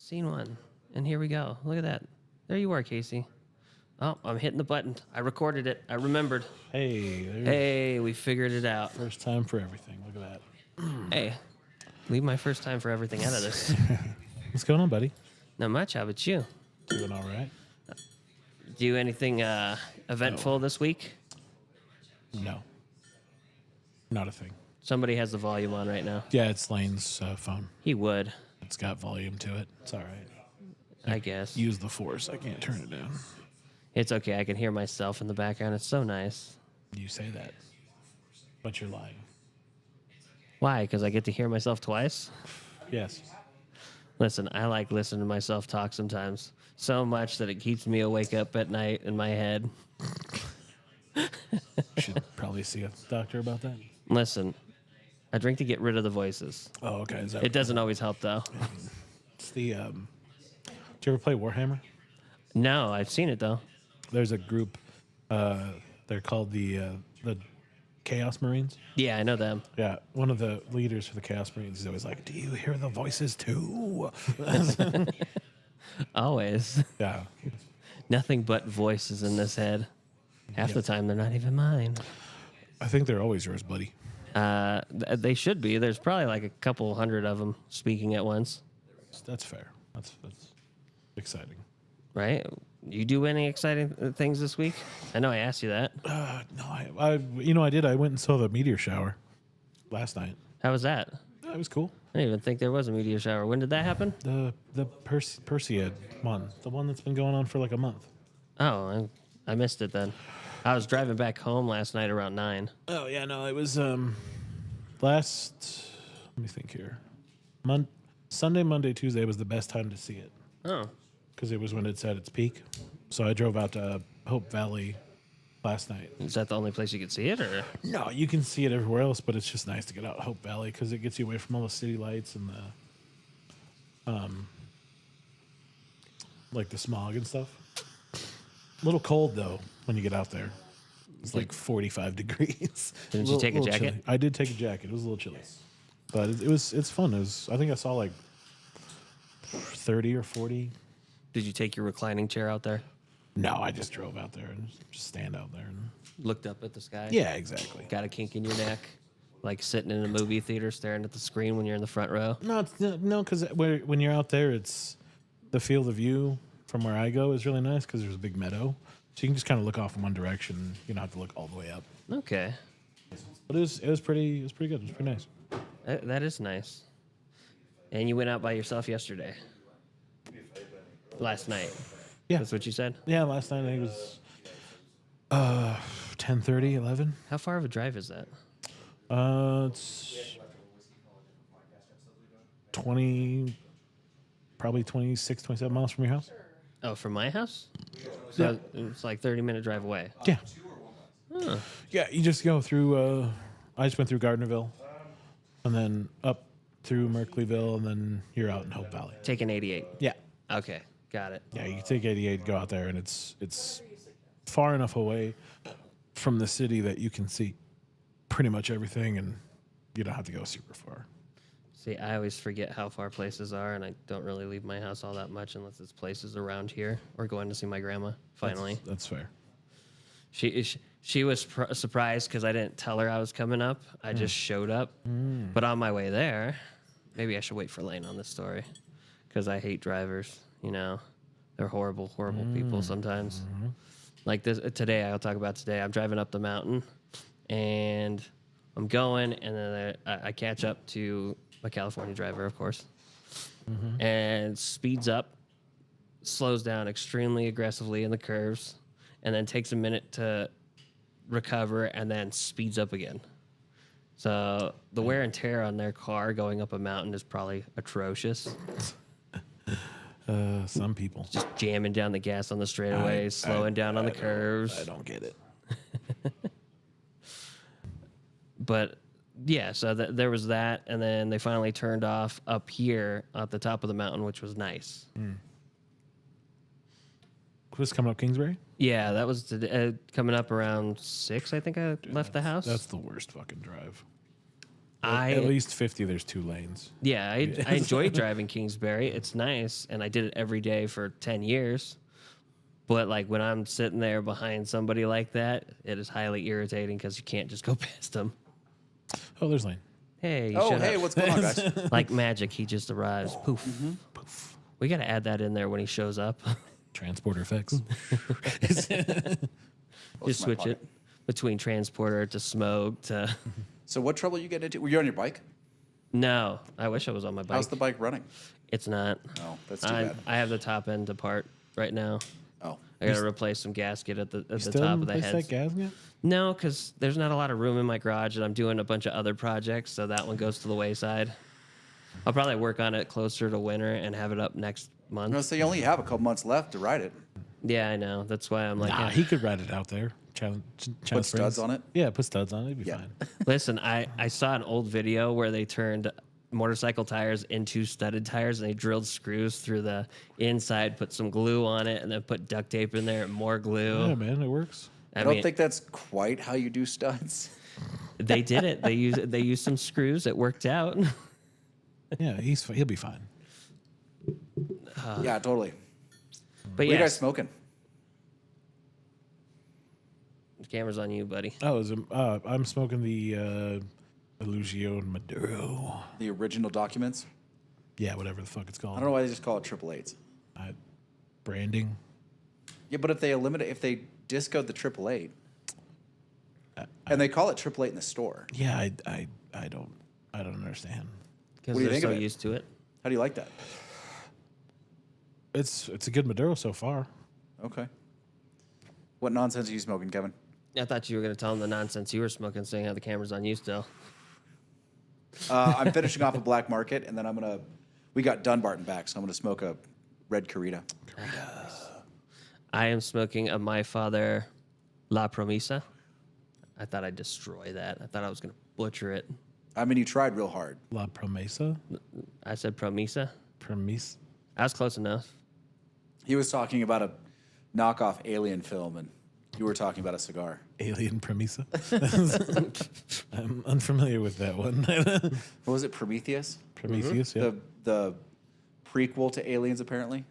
Scene one. And here we go. Look at that. There you are, Casey. Oh, I'm hitting the button. I recorded it. I remembered. Hey, there's Hey, we figured it out. first time for everything. Look at that. Hey, leave my first time for everything out of this. What's going on, buddy? Not much. How about you? Doing all right? Do anything eventful this week? No. Not a thing. Somebody has the volume on right now. Yeah, it's Lane's phone. He would, It's got volume to it. It's all right. I guess. Use the force. I can't turn it down. It's okay. I can hear myself in the background. It's so nice. You say that, but you're lying. Why? Because I get to hear myself twice? Yes. Listen, I like listening to myself talk sometimes. So much that it keeps me awake up at night in my head. Should probably see a doctor about that. Listen, I drink to get rid of the voices. Oh, okay. Is that It doesn't always help, though. It's the. Did you ever play Warhammer? No, I've seen it, though. There's a group. They're called the Chaos Marines. Yeah, I know them. Yeah, one of the leaders for the Chaos Marines is always like, "Do you hear the voices too?" Always. Yeah. Nothing but voices in this head. Half the time, they're not even mine. I think they're always yours, buddy. They should be. There's probably like a couple hundred of them speaking at once, That's fair. That's exciting. right? You do any exciting things this week? I know I asked you that. No, I did. I went and saw the meteor shower last night. How was that? That was cool. I didn't even think there was a meteor shower. When did that happen? The Perseid one, the one that's been going on for like a month. Oh, I missed it then. I was driving back home last night around 9. Oh yeah, no, it was last. Let me think here. Sunday, Monday, Tuesday was the best time to see it Oh, because it was when it's at its peak. So I drove out to Hope Valley last night. is that the only place you could see it, or? No, you can see it everywhere else, but it's just nice to get out Hope Valley because it gets you away from all the city lights and the like the smog and stuff. A little cold though when you get out there. It's like 45 degrees. Didn't you take a Little jacket? chilly. I did take a jacket. It was a little chilly, but it's fun. I think I saw like 30 or 40. Did you take your reclining chair out there? No, I just drove out there and just stand out there. And, Looked up at the sky? yeah, exactly. Got a kink in your neck? Like sitting in a movie theater staring at the screen when you're in the front row? No, because when you're out there, it's the field of view from where I go is really nice because there's a big meadow, so you can just kind of look off in one direction. You don't have to look all the way up. Okay. But it was pretty good. It was pretty nice. That is nice. And you went out by yourself yesterday? Last night? Yeah, That's what you said? yeah. Last night I think it was 10:30, 11. How far of a drive is that? It's 20, probably 26, 27 miles from your house. Oh, from my house? So it's like 30-minute drive away. Yeah. Huh. Yeah, you just go through. I just went through Gardnerville, and then up through Merkleyville, and then you're out in Hope Valley. Taking 88. Yeah, Okay, got it. yeah. You can take 88, go out there, and it's far enough away from the city that you can see pretty much everything, and you don't have to go super far. See, I always forget how far places are, and I don't really leave my house all that much unless it's places around here or going to see my grandma. Finally, That's fair. she was surprised because I didn't tell her I was coming up. I just showed up. But on my way there, maybe I should wait for Lane on this story because I hate drivers. You know, they're horrible, horrible people sometimes. Like this today, I'll talk about today. I'm driving up the mountain, and I'm going, and then I catch up to a California driver, of course, and speeds up, slows down extremely aggressively in the curves, and then takes a minute to recover, and then speeds up again. So the wear and tear on their car going up a mountain is probably atrocious. Some people. Just jamming down the gas on the straightaways, slowing down on the curves. I don't get it. But yeah, so there was that, and then they finally turned off up here at the top of the mountain, which was nice. Was coming up Kingsbury? Yeah, that was coming up around 6. I think I left the house. That's the worst fucking drive. At least 50, there's 2 lanes. Yeah, I enjoy driving Kingsbury. It's nice, and I did it every day for 10 years. But like when I'm sitting there behind somebody like that, it is highly irritating because you can't just go past them. Oh, there's lane. Hey, Oh, shut hey, up. what's going on, guys? Like magic, he just arrives. Poof. Mm-hmm. Poof. We got to add that in there when he shows up. Transporter effects. Just my switch pocket. it between transporter to smoke to. So what trouble you get into? Were you on your bike? No, I wish I was on my bike. How's the bike running? It's not. No, that's too bad. I have the top end apart right now. Oh, I got to replace some gasket at the Still top haven't of the replaced head. that gasket? No, because there's not a lot of room in my garage, and I'm doing a bunch of other projects, so that one goes to the wayside. I'll probably work on it closer to winter and have it up next I'm gonna month. say you only have a couple months left to ride it. Yeah, I know. That's why I'm like, Nah, yeah. he could ride it out there. Put studs on it? Yeah, put studs on it. It'd be Yeah. fine. Listen, I saw an old video where they turned motorcycle tires into studded tires, and they drilled screws through the inside, put some glue on it, and then put duct tape in there and more glue. Yeah, man, it works. I don't think that's quite how you do studs. They did it. They used some screws. It worked out. Yeah, he'll be fine. Yeah, totally. But What are you yeah, guys smoking? the camera's on you, buddy. Oh, I'm smoking the Illusion Maduro. The original documents? Yeah, whatever the fuck it's called. I don't know why they just call it triple eights. Branding. Yeah, but if they discode the triple eight, and they call it triple eight in the store, Yeah, I don't understand. Because What do you they're think of so it? used to it. how do you like that? It's a good Maduro so far. Okay. What nonsense are you smoking, Kevin? I thought you were going to tell them the nonsense you were smoking, saying how the camera's on you still. I'm finishing off a black market, and then we got Dunbarton back, so I'm gonna smoke a red Carita. I am smoking a My Father La Promesa. I thought I'd destroy that. I thought I was going to butcher it. I mean, you tried real hard. La Promesa. I said Promesa. Promise. I was close enough. He was talking about a knockoff Alien film, and you were talking about a cigar. Alien Promesa. I'm unfamiliar with that one. What was it, Prometheus? Prometheus, yeah. The prequel to Aliens, apparently.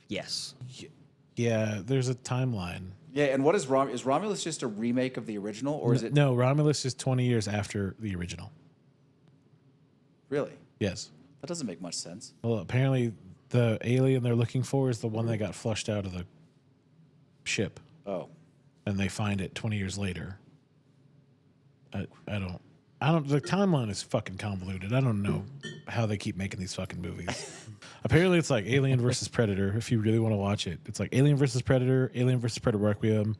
Yes. Yeah, there's a timeline. Yeah, and what is Is Romulus just a remake of the original, or is it No, Romulus is 20 years after the original. really? Yes. That doesn't make much sense. Well, apparently the alien they're looking for is the one that got flushed out of the ship, Oh, and they find it 20 years later. I don't. The timeline is fucking convoluted. I don't know how they keep making these fucking movies. Apparently, it's like Alien versus Predator. If you really want to watch it, it's like Alien versus Predator, Alien versus Predator Requiem,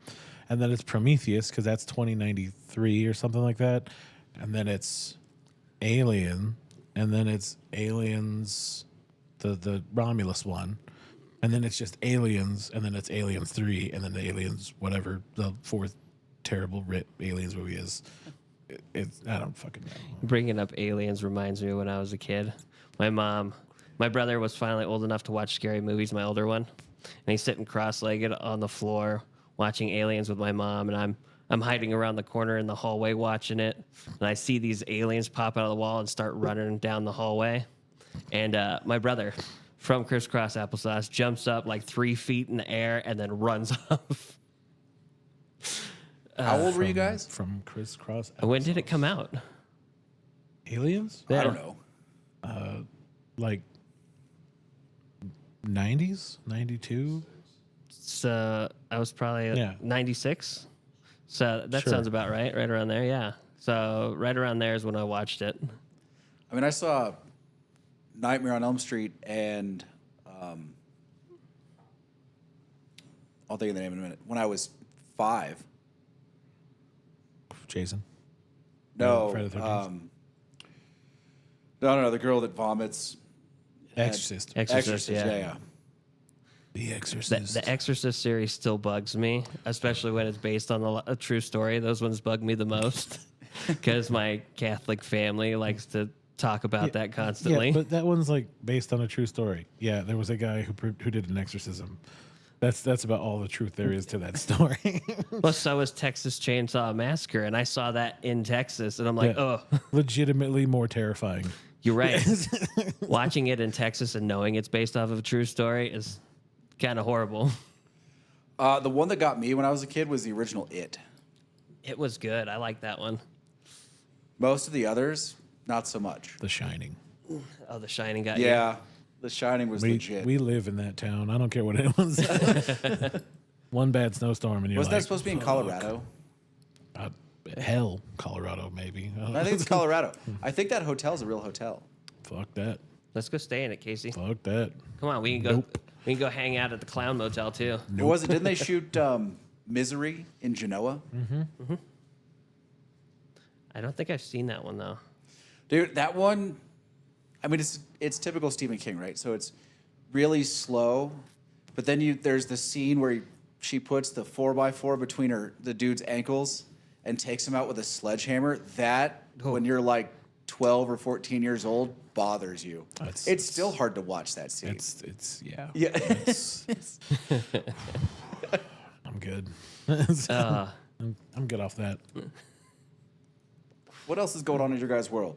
and then it's Prometheus because that's 2093 or something like that, and then it's Alien, and then it's Aliens, the Romulus one, and then it's just Aliens, and then it's Aliens 3, and then the Aliens whatever the fourth terrible Aliens movie is. I don't fucking know. Bringing up aliens reminds me of when I was a kid. My brother was finally old enough to watch scary movies, my older one. And he's sitting cross-legged on the floor watching aliens with my mom, and I'm hiding around the corner in the hallway watching it. And I see these aliens pop out of the wall and start running down the hallway. And my brother from Crisscross Applesauce jumps up like 3 feet in the air and then runs off. how old were you guys? From Crisscross. When did it come out? Aliens? Yeah. I don't know. Like 90s, 92. So I was probably Yeah. 96. So that Sure. sounds about right around there, yeah. So right around there is when I watched it. I mean, I saw Nightmare on Elm Street and I'll think of the name in a minute. When I was 5. Jason. No, Friday the 13th. no, the girl that vomits. Exorcist. Exorcist, yeah. yeah. The The, Exorcist. the Exorcist series still bugs me, especially when it's based on a true story. Those ones bug me the most because my Catholic family likes to talk about that constantly. Yeah, but that one's like based on a true story. Yeah, there was a guy who did an exorcism. That's about all the truth there is to that story. Well, so was Texas Chainsaw Massacre, and I saw that in Texas, and I'm like, Yeah. oh, Legitimately more terrifying. you're right. Watching it in Texas and knowing it's based off of a true story is kind of horrible. The one that got me when I was a kid was the original It. It was good. I like that one. Most of the others, not so much. The Shining. Oh, The Shining got you. Yeah, The Shining was legit. We live in that town. I don't care what anyone says. One bad snowstorm and you're Wasn't like, that supposed to be in Colorado? hell, Colorado, maybe. I think it's Colorado. I think that hotel's a real hotel. Fuck that. Let's go stay in it, Casey. Fuck that. Come on, we can go. Nope. We can go hang out at the Clown Motel too. What was it? Didn't they shoot Misery in Genoa? I don't think I've seen that one though. Dude, that one, I mean, it's typical Stephen King, right? So it's really slow, but then there's the scene where she puts the 4x4 between the dude's ankles and takes him out with a sledgehammer. That, when you're like 12 or 14 years old, bothers you. It's still hard to watch that scene. It's yeah. Yeah. I'm good. Uh, I'm good off that. What else is going on in your guys' world?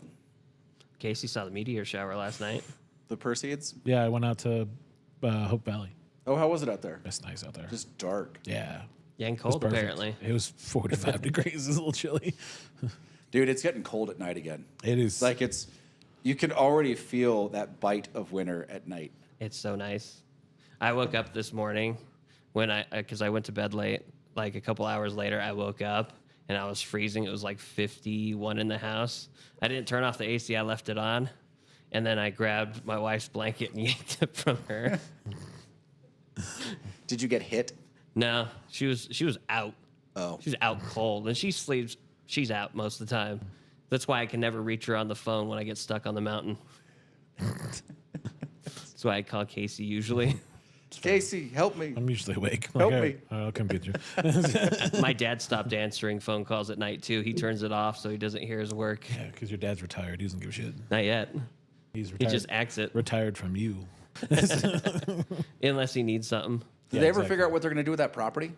Casey saw the meteor shower last night. The Perseids? Yeah, I went out to Hope Valley. Oh, how was it out there? That's nice out there. Just dark. Yeah. Yeah, and It was cold perfect. apparently. It was 45 degrees. It was a little chilly. Dude, it's getting cold at night again. It is. Like you can already feel that bite of winter at night. It's so nice. I woke up this morning because I went to bed late. Like a couple hours later, I woke up and I was freezing. It was like 51 in the house. I didn't turn off the AC. I left it on. And then I grabbed my wife's blanket and yanked it from her. Did you get hit? No, she was out. Oh. She was out cold. And she sleeps. She's out most of the time. That's why I can never reach her on the phone when I get stuck on the mountain. That's why I call Casey usually. Casey, help me. I'm usually awake. Help "All me." right, I'll come get you. My dad stopped answering phone calls at night too. He turns it off so he doesn't hear his work. Yeah, because your dad's retired. He doesn't give a shit. Not yet. He's He retired. just acts it retired from you. unless he needs something. Did they ever figure out what they're going to do with that property?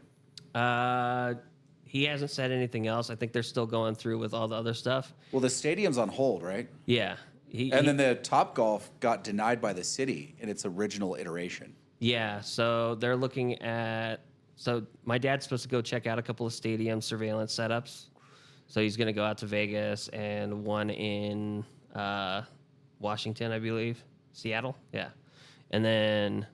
He hasn't said anything else. I think they're still going through with all the other stuff. Well, the stadium's on hold, right? Yeah. And then the Top Golf got denied by the city in its original iteration. Yeah, so they're looking at. So my dad's supposed to go check out a couple of stadium surveillance setups. So he's going to go out to Vegas and one in Washington, I believe, Seattle. Yeah, and then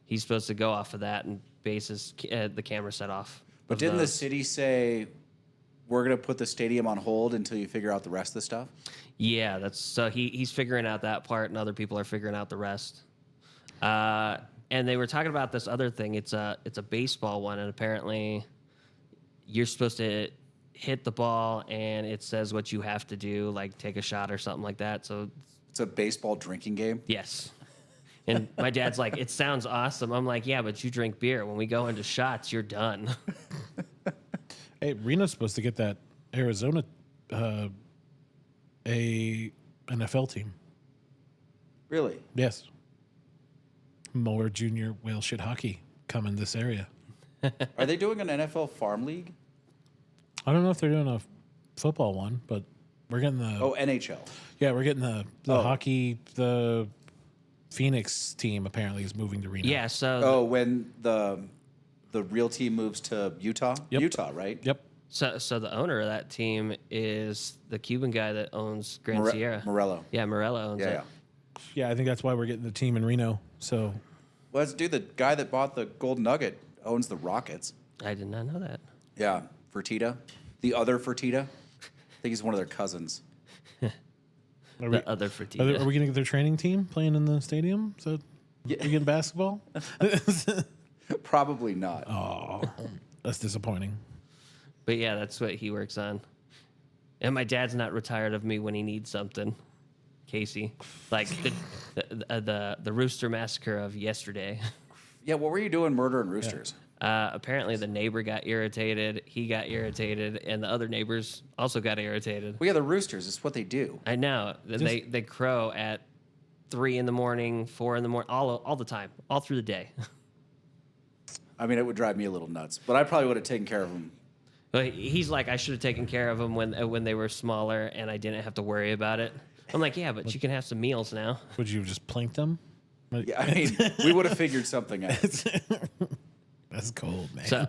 he's supposed to go off of that and base the camera set off. But of didn't the those. city say, we're going to put the stadium on hold until you figure out the rest of the stuff? Yeah, that's so he's figuring out that part, and other people are figuring out the rest. And they were talking about this other thing. It's a baseball one, and apparently you're supposed to hit the ball, and it says what you have to do, like take a shot or something like that. So It's a baseball drinking game? yes. And my dad's like, it sounds awesome. I'm like, yeah, but you drink beer. When we go into shots, you're done. Hey, Reno's supposed to get that Arizona a NFL team. Really? Yes. More junior whale shit hockey coming this area. Are they doing an NFL farm league? I don't know if they're doing a football one, but we're getting the Oh, NHL. yeah, we're getting the Oh. hockey. The Phoenix team apparently is moving to Reno. Yeah, so Oh, when the real team moves to Utah? Yep. Utah, right? Yep. so the owner of that team is the Cuban guy that owns Grand Sierra. Morello. Yeah, Morello owns Yeah, it. yeah. Yeah, I think that's why we're getting the team in Reno. So Well, dude, the guy that bought the Golden Nugget owns the Rockets. I did not know that. Yeah, Fertitta. The other Fertitta. I think he's one of their cousins. are we, The other Fertitta. are we going to get their training team playing in the stadium? So we getting basketball? Probably not. Oh, that's disappointing. But yeah, that's what he works on. And my dad's not retired of me when he needs something. Casey, like the Rooster Massacre of yesterday. Yeah, what were you doing murdering roosters? Apparently, the neighbor got irritated. He got irritated, and the other neighbors also got irritated. Well, yeah, the roosters. It's what they do. I know they crow at 3 in the morning, 4 in the morning, all the time, all through the day. I mean, it would drive me a little nuts, but I probably would have taken care of them. But he's like, I should have taken care of them when they were smaller and I didn't have to worry about it. I'm like, yeah, but you can have some meals now. Would you have just planked them? Yeah, I mean, we would have figured something out. That's cold, man. So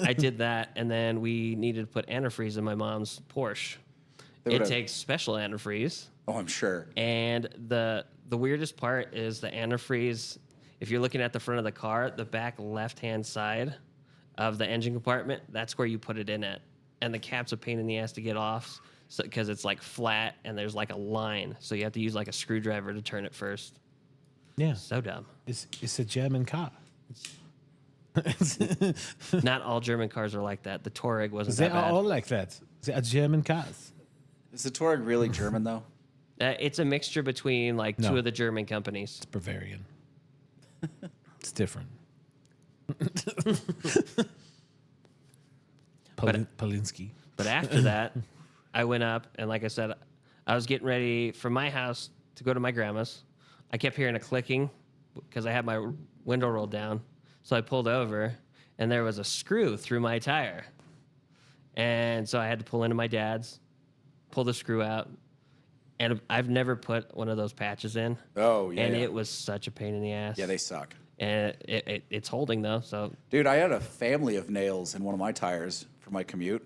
I did that, and then we needed to put antifreeze in my mom's Porsche. They It would've- takes special antifreeze, Oh, I'm sure. and the weirdest part is the antifreeze. If you're looking at the front of the car, the back left-hand side of the engine compartment, that's where you put it in at, and the cap's a pain in the ass to get off because it's like flat and there's like a line, so you have to use like a screwdriver to turn it first. Yeah. So dumb. It's a German car. Not all German cars are like that. The Touareg wasn't They that are bad. all like that. They are German cars. Is the Touareg really German, though? It's a mixture between like No. two of the German companies. It's Bavarian. It's different. Polinsky. But after that, I went up and, like I said, I was getting ready from my house to go to my grandma's. I kept hearing a clicking because I had my window rolled down. So I pulled over, and there was a screw through my tire. And so I had to pull into my dad's, pull the screw out. And I've never put one of those patches in. Oh, yeah. And yeah. it was such a pain in the ass. Yeah, they suck. And it's holding, though, so Dude, I had a family of nails in one of my tires for my commute.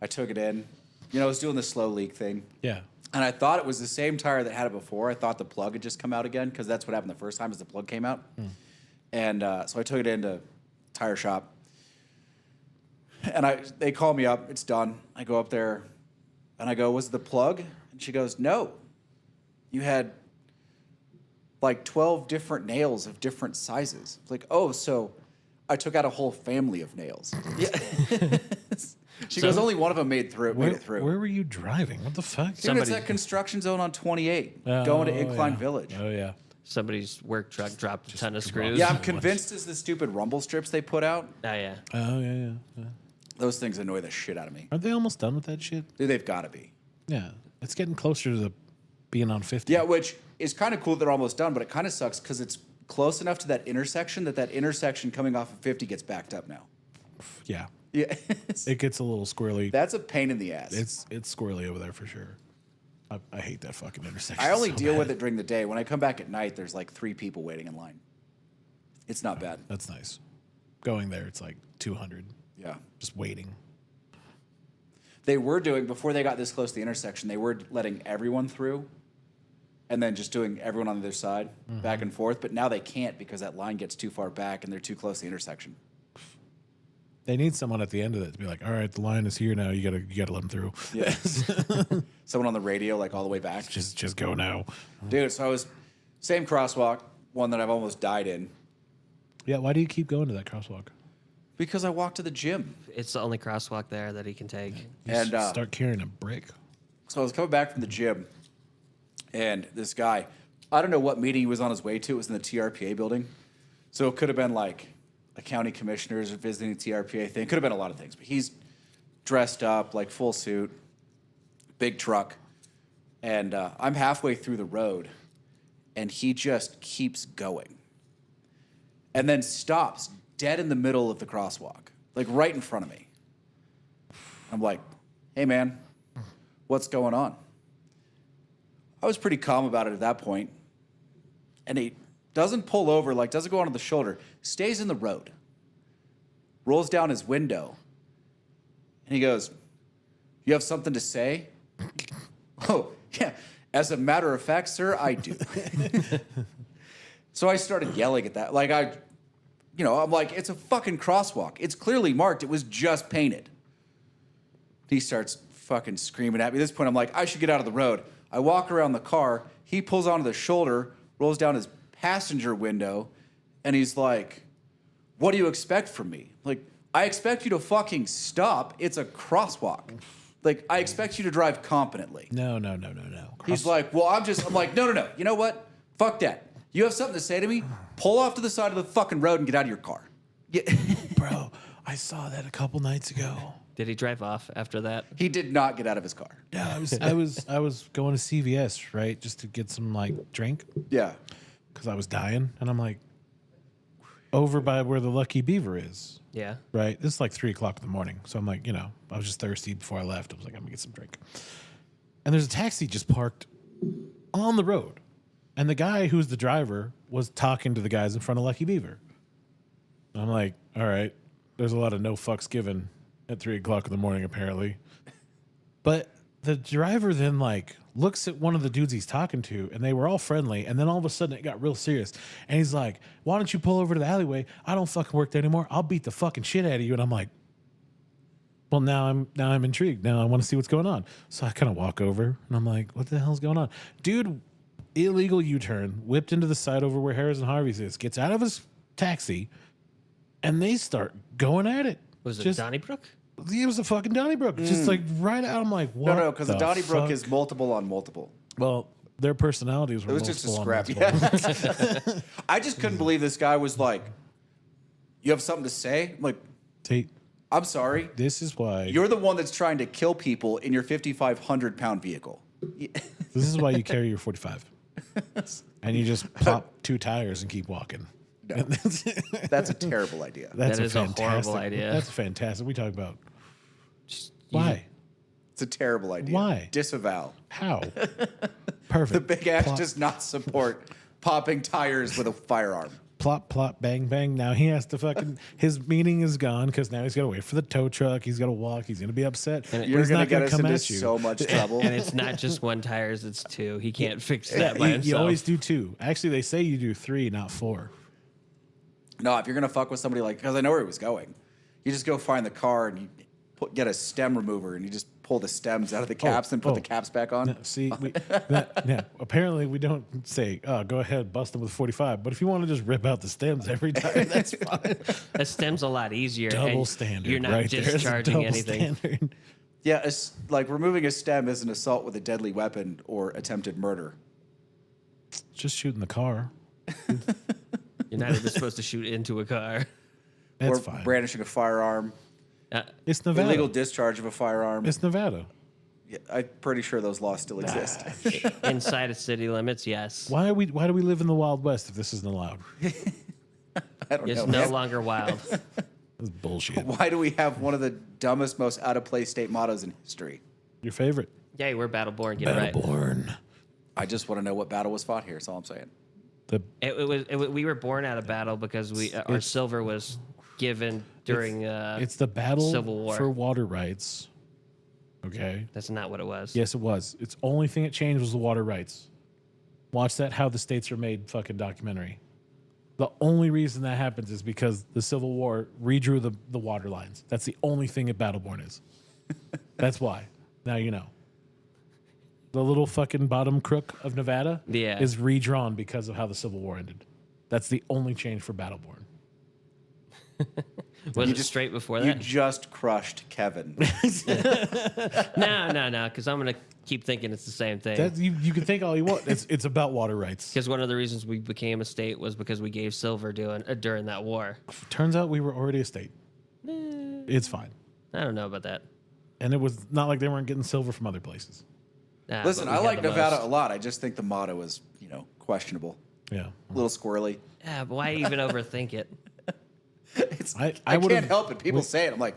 I took it in. You know, I was doing the slow leak thing. Yeah. And I thought it was the same tire that had it before. I thought the plug had just come out again because that's what happened the first time is the plug came out. And so I took it into tire shop. And they call me up. It's done. I go up there and I go, was it the plug? And she goes, no. You had like 12 different nails of different sizes. It's like, oh, so I took out a whole family of nails. Yeah. She goes, only one of them made it through. Where were you driving? What the fuck? Dude, it's Somebody- that construction zone on 28 Oh, going to Incline yeah. Village. Oh, yeah. somebody's work truck dropped a ton of screws. Yeah, I'm convinced it's the stupid rumble strips they put out. Oh, yeah. Oh, yeah, yeah. Those things annoy the shit out of me. Aren't they almost done with that shit? Dude, they've got to be. Yeah. It's getting closer to being on 50. Yeah, which is kind of cool that they're almost done, but it kind of sucks because it's close enough to that intersection that intersection coming off of 50 gets backed up now. Yeah. Yeah, It gets a little squirrely. that's a pain in the ass. It's squirrely over there for sure. I hate that fucking intersection. I only so deal bad. with it during the day. When I come back at night, there's like 3 people waiting in line. It's not bad. That's nice. Going there, it's like 200. Yeah. Just waiting. They were doing, before they got this close to the intersection, they were letting everyone through and then just doing everyone on the other side back and forth. But now they can't because that line gets too far back and they're too close to the intersection. They need someone at the end of it to be like, all right, the line is here now. You gotta let them through. Yeah. Someone on the radio, like all the way back. Just go now. Dude, so I was, same crosswalk, one that I've almost died in, Yeah, why do you keep going to that crosswalk? because I walked to the gym. It's the only crosswalk there that he can take. You And, start carrying a brick. So I was coming back from the gym, and this guy, I don't know what meeting he was on his way to. It was in the TRPA building. So it could have been like a county commissioners or visiting the TRPA thing. It could have been a lot of things. But he's dressed up, like full suit, big truck. And I'm halfway through the road, and he just keeps going. And then stops dead in the middle of the crosswalk, like right in front of me. I'm like, hey, man, what's going on? I was pretty calm about it at that point. And he doesn't pull over, like doesn't go onto the shoulder, stays in the road, rolls down his window, and he goes, you have something to say? Oh, yeah. As a matter of fact, sir, I do. So I started yelling at that. Like I'm like, it's a fucking crosswalk. It's clearly marked. It was just painted. He starts fucking screaming at me. At this point, I'm like, I should get out of the road. I walk around the car. He pulls onto the shoulder, rolls down his passenger window, and he's like, what do you expect from me? Like, I expect you to fucking stop. It's a crosswalk. Like, I expect you to drive competently. No. He's like, well, I'm like, no. You know what? Fuck that. You have something to say to me? Pull off to the side of the fucking road and get out of your car. Yeah. Bro, I saw that a couple nights ago. Did he drive off after that? He did not get out of his car. Yeah, I was going to CVS, right, just to get some like drink Yeah. because I was dying, and I'm like, over by where the Lucky Beaver is. Yeah. Right. This is like 3:00 in the morning. So I'm like, I was just thirsty before I left. I was like, I'm gonna get some drink. And there's a taxi just parked on the road. And the guy who's the driver was talking to the guys in front of Lucky Beaver. And I'm like, all right, there's a lot of no fucks given at 3:00 in the morning, apparently. But the driver then like looks at one of the dudes he's talking to, and they were all friendly. And then all of a sudden it got real serious. And he's like, why don't you pull over to the alleyway? I don't fucking work there anymore. I'll beat the fucking shit out of you. And I'm like, well, now I'm intrigued. Now I want to see what's going on. So I kind of walk over and I'm like, what the hell's going on? Dude, illegal U-turn, whipped into the side over where Harris and Harvey's is, gets out of his taxi, and they start going at it. Was it Just- Donnybrook? It was a fucking Donnybrook. Just like right out. I'm like, what? No, because the Donnybrook fuck? is multiple on multiple. Well, their personalities were It was just a multiple on scrap. multiple. Yeah. I just couldn't believe this guy was like, you have something to say? I'm like, Tate, I'm sorry. this is why You're the one that's trying to kill people in your 5,500-pound vehicle. this is why you carry your 45. And you just pop 2 tires and keep walking. No. That's a terrible idea. That's That is a horrible fantastic idea. That's fantastic. We talk about Just- why? It's a terrible idea. Why? Disavow. How? Perfect. The Big Ash Plop, does not support popping tires with a firearm. plop, plop, bang, bang. Now he has to fucking, his meeting is gone because now he's got to wait for the tow truck. He's got to walk. He's going to be upset. And You're He's going to not get gonna us come into at you. so much trouble. And it's not just one tires, it's 2. He can't fix that by You himself. always do 2. Actually, they say you do 3, not 4. No, if you're going to fuck with somebody like, because I know where he was going, you just go find the car and you get a stem remover and you just pull the stems out of the caps and put the caps back on. No, see, apparently we don't say, oh, go ahead, bust them with 45. But if you want to just rip out the stems every time, that's fine. That stem's a lot easier. Double and standard. You're not right there. It's a discharging double anything. standard. Yeah, it's like removing a stem is an assault with a deadly weapon or attempted murder. Just shooting the car. You're not even supposed to shoot into a car. That's or fine. brandishing a firearm, It's Nevada. illegal discharge of a firearm. It's Nevada. Yeah, I'm pretty sure those laws still exist. Inside of city limits, yes. Why do we live in the Wild West if this isn't allowed? I don't It's know. no man. longer wild. This is bullshit. Why do we have one of the dumbest, most out of place state mottos in history? Your favorite? Yay, we're Battleborn. Get it right. Battleborn. I just want to know what battle was fought here. That's all I'm saying. The It was we were born out of battle because our silver was given during it's the battle Civil War. for water rights. Okay. That's not what it was. Yes, it was. It's only thing that changed was the water rights. Watch that How the States Are Made fucking documentary. The only reason that happens is because the Civil War redrew the water lines. That's the only thing at Battleborn is. That's why. Now you know. The little fucking bottom crook of Nevada Yeah. is redrawn because of how the Civil War ended. That's the only change for Battleborn. Was it straight before You that? just crushed Kevin. No, because I'm gonna keep thinking it's the same thing. That you can think all you want. It's about water rights. Because one of the reasons we became a state was because we gave silver during that war. Turns out we were already a state. It's fine. I don't know about that. And it was not like they weren't getting silver from other places. Nah, Listen, but we I had like the Nevada most. a lot. I just think the motto is, questionable. Yeah. A little squirrely. Yeah, but why even overthink it? I would've- can't help it. People say it. I'm like,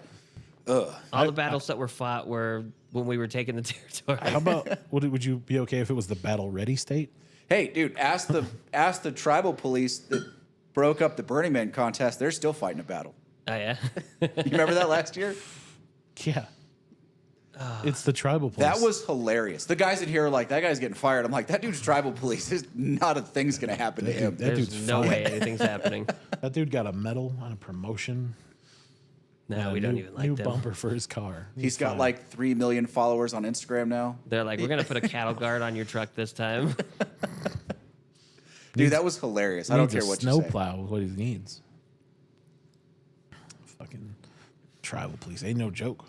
ugh. All the battles that were fought were when we were taking the territory. How about would you be okay if it was the battle ready state? Hey, dude, ask the tribal police that broke up the Burning Man contest. They're still fighting a battle. Oh yeah. You remember that last year? Yeah. It's the tribal police. That was hilarious. The guys in here are like, that guy's getting fired. I'm like, that dude's tribal police. There's not a thing's going to happen to him. that There's dude's no fine. way anything's happening. That dude got a medal and a promotion. No, and a we don't new- even like new them. bumper for his car. He's got fine. like 3 million followers on Instagram now. They're like, we're gonna put a cattle guard on your truck this time. Dude, that was hilarious. I don't Needs care a what you snow say. plow is what he needs. Fucking tribal police ain't no joke.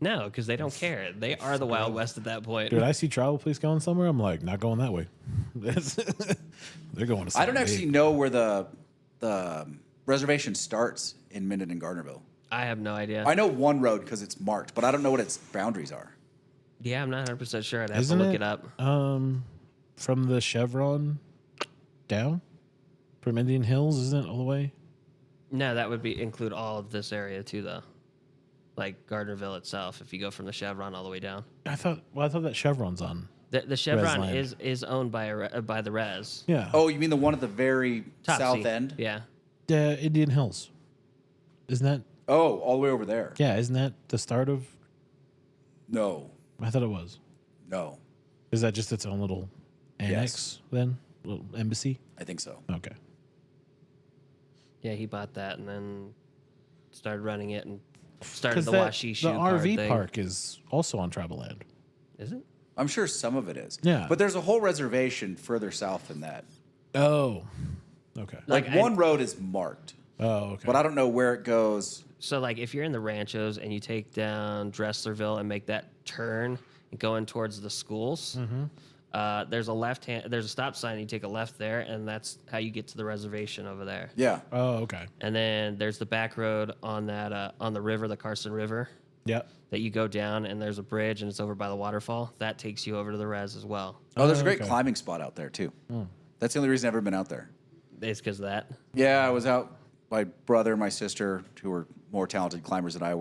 No, because they don't care. They are the Wild West at that point. Dude, I see tribal police going somewhere. I'm like, not going that way. They're going to. I don't somewhere actually big. know where the reservation starts in Minden and Gardnerville. I have no idea. I know one road because it's marked, but I don't know what its boundaries are. Yeah, I'm not 100% sure. I'd have Isn't to look it up. From the Chevron down from Indian Hills, isn't it all the way? No, that would be include all of this area too, though. Like Gardnerville itself, if you go from the Chevron all the way down. I thought that Chevron's on. The Chevron Resland. is owned by the Res. Yeah. Oh, you mean the one at the very south Topsy. end? Yeah. Indian Hills. Isn't that? Oh, all the way over there. Yeah. Isn't that the start of? No, I thought it was. no, Is that just its own little annex then? Little embassy? I think so. Okay. Yeah, he bought that and then started running it and started Because the the Washishu card RV thing. park is also on Tribal Land. Is it? I'm sure some of it is. Yeah. But there's a whole reservation further south than that. Oh. Okay. Like Like, one road is marked, Oh, okay. but I don't know where it goes. So like if you're in the Ranchos and you take down Dresslerville and make that turn and going towards the schools, there's a stop sign. You take a left there, and that's how you get to the reservation over there. Yeah. Oh, okay. And then there's the back road on that on the river, the Carson River, Yep. that you go down, and there's a bridge, and it's over by the waterfall. That takes you over to the res as well. Oh, there's a great okay. climbing spot out there too. That's the only reason I've ever been out there. It's because of that. Yeah, I was out. My brother and my sister, who were more talented climbers than I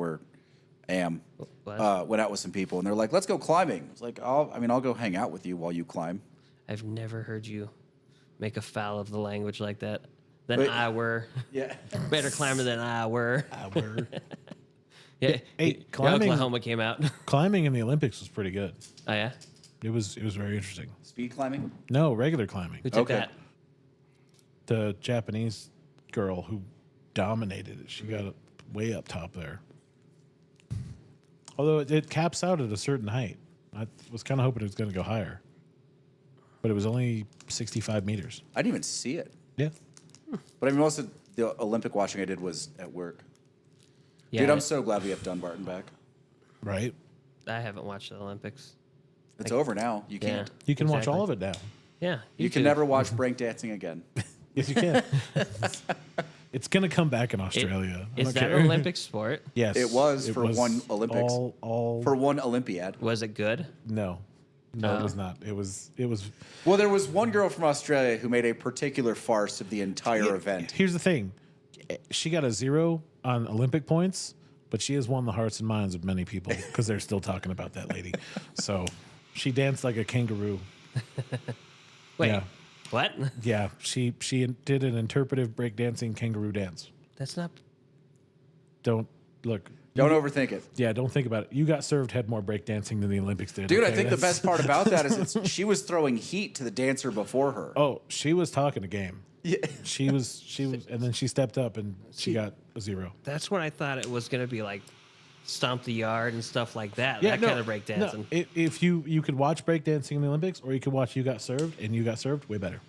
am, What? went out with some people, and they're like, "Let's go climbing." It's like, I'll go hang out with you while you climb. I've never heard you make a foul of the language like that. Than Wait. I were. Yeah. Better climber than I were. Yeah. Hey, climbing- Oklahoma came out. Climbing in the Olympics was pretty good. Oh yeah. It was very interesting. Speed climbing. No, regular climbing. Who took Okay. that? The Japanese girl who dominated it. She got it way up top there. Although it caps out at a certain height. I was kind of hoping it was going to go higher. But it was only 65 meters. I didn't even see it. Yeah. But I mean, most of the Olympic watching I did was at work. Yeah, Dude, I'm so glad we have Dunbarton back. Right? I haven't watched the Olympics. It's over now. You Yeah. can't. You can watch Exactly. all of it now. Yeah. You can YouTube. never watch breakdancing again. Yes, you can. It's going to come back in It- Australia. I Is don't that care. an Olympic sport? Yes. It was for one Olympics. All For one Olympiad. Was it good? no. No, it was not. It was Well, there was one girl from Australia who made a particular farce of the entire event. Here's the thing. She got a 0 on Olympic points, but she has won the hearts and minds of many people because they're still talking about that lady. So she danced like a kangaroo. Wait. Yeah. What? Yeah, she did an interpretive breakdancing kangaroo dance. That's not. Don't look. Don't overthink it. Yeah, don't think about it. You got served had more breakdancing than the Olympics did. Dude, I okay? think the That's- best part about that is she was throwing heat to the dancer before her. Oh, she was talking a game. Yeah. She was, and then she stepped up and she got a 0. That's what I thought it was going to be like. Stomp the yard and stuff like that. Yeah, That kind of breakdancing. No, if you could watch breakdancing in the Olympics, or you could watch You Got Served, and You Got Served, way better.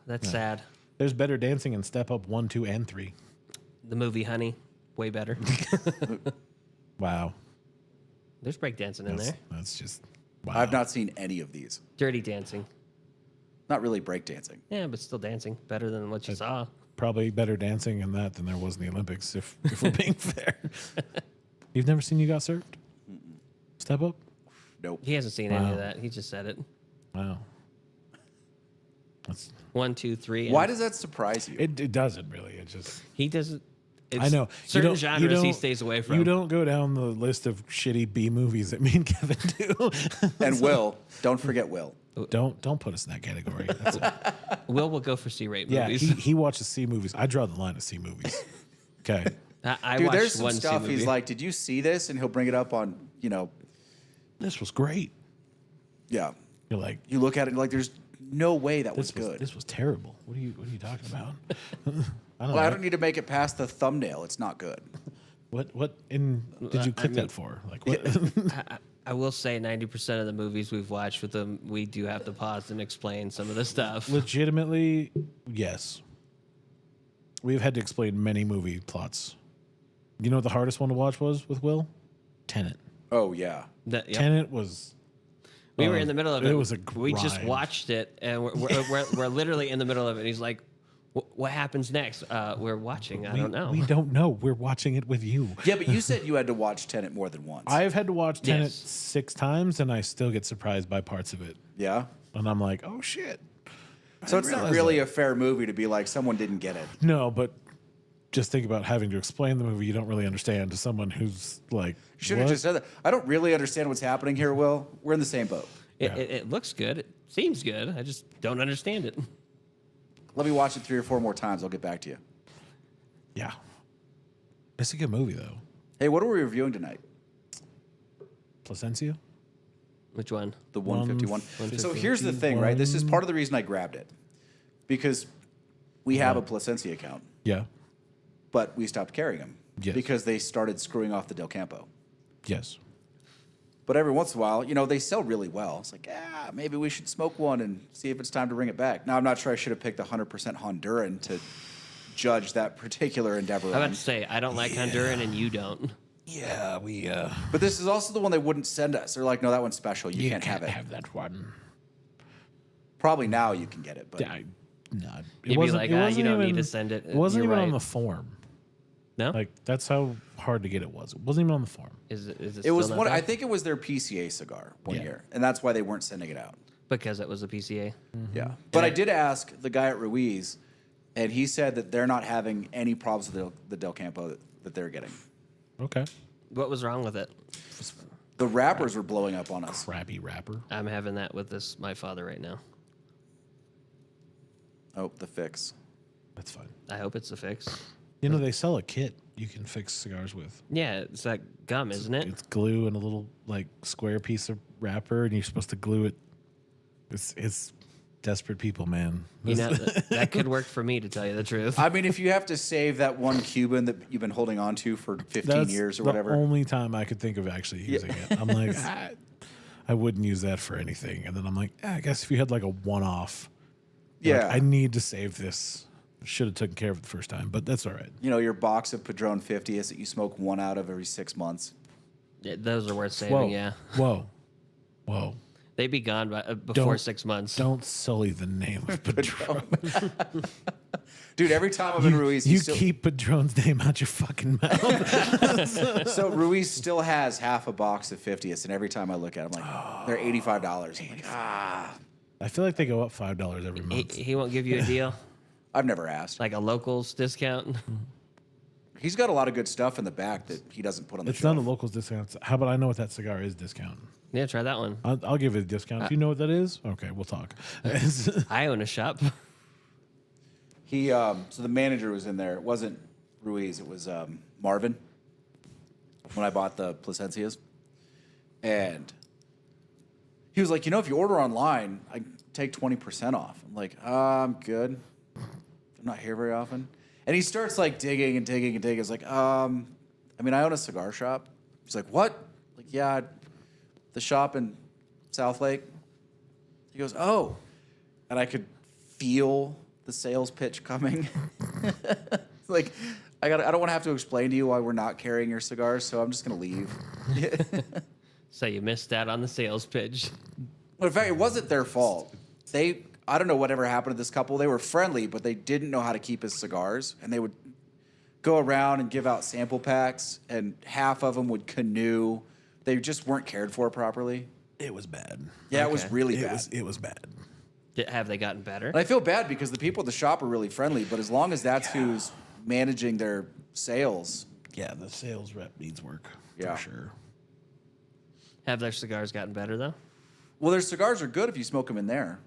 That's sad. There's better dancing in Step Up 1, 2, and 3. The movie Honey, way better. Wow, There's breakdancing in there. that's just wow. I've not seen any of these. Dirty dancing. Not really breakdancing. Yeah, but still dancing. Better than what you saw. Probably better dancing in that than there was in the Olympics. If we're being fair, you've never seen You Got Served? Step Up. Nope. He hasn't seen any Wow. of that. He just said it. Wow. That's 1, 2, 3. Why and does that surprise you? it. Doesn't really. It just. he doesn't? It's I know certain genres he stays away from. You don't go down the list of shitty B movies that me and Kevin do. And Will, don't forget Will. don't put us in that category. That's it. Will go for C-rate Yeah, movies. he watches C movies. I draw the line at C movies. Okay. I Dude, watched there's some one stuff C-movie. he's like, did you see this? And he'll bring it up on, This was great. yeah. You're like, You look at it and like, there's no way that was good. This was terrible. What are you talking about? I don't Well, I know. don't need to make it past the thumbnail. It's not good. What did you click that for? Like what? I will say 90% of the movies we've watched with them, we do have to pause and explain some of the stuff. Legitimately, yes. We've had to explain many movie plots. You know what the hardest one to watch was with Will? Tenet. Oh, yeah. Yep. Tenet was. We were in the middle of it. It was a We just grind. watched it, and we're literally in the middle of it. And he's like, "What happens next?" We're watching. I don't know. We don't know. We're watching it with you. Yeah, but you said you had to watch Tenet more than once. I've had to watch Tenet Yes. 6 times, and I still get surprised by parts of it. yeah. And I'm like, oh shit. So it's not realize really a fair movie to be like, someone didn't get it. No, but just think about having to explain the movie you don't really understand to someone who's like, Should have "What?" just said that. I don't really understand what's happening here, Will. We're in the same boat. It looks good. It seems good. I just don't understand it. Let me watch it 3 or 4 more times. I'll get back to you. Yeah. It's a good movie, though. Hey, what are we reviewing tonight? Placencia? Which one? The 151. 151. So here's the thing, right? This is part of the reason I grabbed it. Because we have a Placencia account, Yeah. but we stopped carrying them. Yes. Because they started screwing off the Del Campo. Yes. But every once in a while, you know, they sell really well. It's like, maybe we should smoke one and see if it's time to bring it back. Now, I'm not sure I should have picked 100% Honduran to judge that particular endeavor I'm on. about to say I don't like Honduran and you don't. Yeah, we But this is also the one they wouldn't send us. They're like, no, that one's special. You can't have it. have that one. Probably now you can get it, but Yeah, no. You'd be like, you don't need to send it. It wasn't You're even on right. the form. No, Like, that's how hard to get it was. It wasn't even on the form. is it? it was still not one. I bad? think it was their PCA cigar one Yeah. year, and that's why they weren't sending it out. Because it was a PCA. Yeah, but I did ask the guy at Ruiz, and he said that they're not having any problems with the Del Campo that they're getting. Okay. What was wrong with it? The wrappers were blowing up on us. Crappy rapper. I'm having that with this my father right now. Oh, the fix. That's fine. I hope it's a fix. You know, they sell a kit you can fix cigars with. Yeah, it's that gum, isn't it? It's glue and a little like square piece of wrapper, and you're supposed to glue it. It's desperate people, man. You know, that could work for me, to tell you the truth. I mean, if you have to save that one Cuban that you've been holding on to for 15 years or whatever. The only time I could think of actually using it. I'm like, I wouldn't use that for anything. And then I'm like, I guess if you had like a one-off, you're like, Yeah. I need to save this. Should have taken care of it the first time, but that's all right. You know, your box of Padron 50s that you smoke one out of every 6 months. Yeah, those are worth saving, Whoa, yeah. whoa! They'd be gone before Don't- 6 months. Don't sully the name of Padron. Dude, every time I'm in Ruiz, You still, keep Padron's name out your fucking mouth. so Ruiz still has half a box of 50s, and every time I look at it, I'm like, they're $85. I'm like, I feel like they go up $5 every He, month. he won't give you a deal, I've never asked. like a locals discount. He's got a lot of good stuff in the back that he doesn't put on the It's shelf. not a locals discount. How about I know what that cigar is discount? Yeah, try that one. I'll give it a discount. If you know what that is, okay, we'll talk. I own a shop. He so the manager was in there. It wasn't Ruiz. It was Marvin. When I bought the Placencias, and he was like, you know, if you order online, I take 20% off. I'm like, I'm good. I'm not here very often. And he starts like digging and digging and digging. It's like, I mean, I own a cigar shop. He's like, what? Like, yeah, the shop in South Lake. He goes, oh, and I could feel the sales pitch coming. Like, I don't want to have to explain to you why we're not carrying your cigars, so I'm just gonna leave. So you missed out on the sales pitch. But in fact, it wasn't their fault. I don't know whatever happened to this couple. They were friendly, but they didn't know how to keep his cigars, and they would go around and give out sample packs, and half of them would canoe. They just weren't cared for properly. It was bad. Yeah, it was Okay. really It bad. was, it was bad. Have they gotten better? And I feel bad because the people at the shop are really friendly, but as long as that's who's managing their sales, Yeah, the sales rep needs work. Yeah. For sure. Have their cigars gotten better, though? well, their cigars are good if you smoke them in there.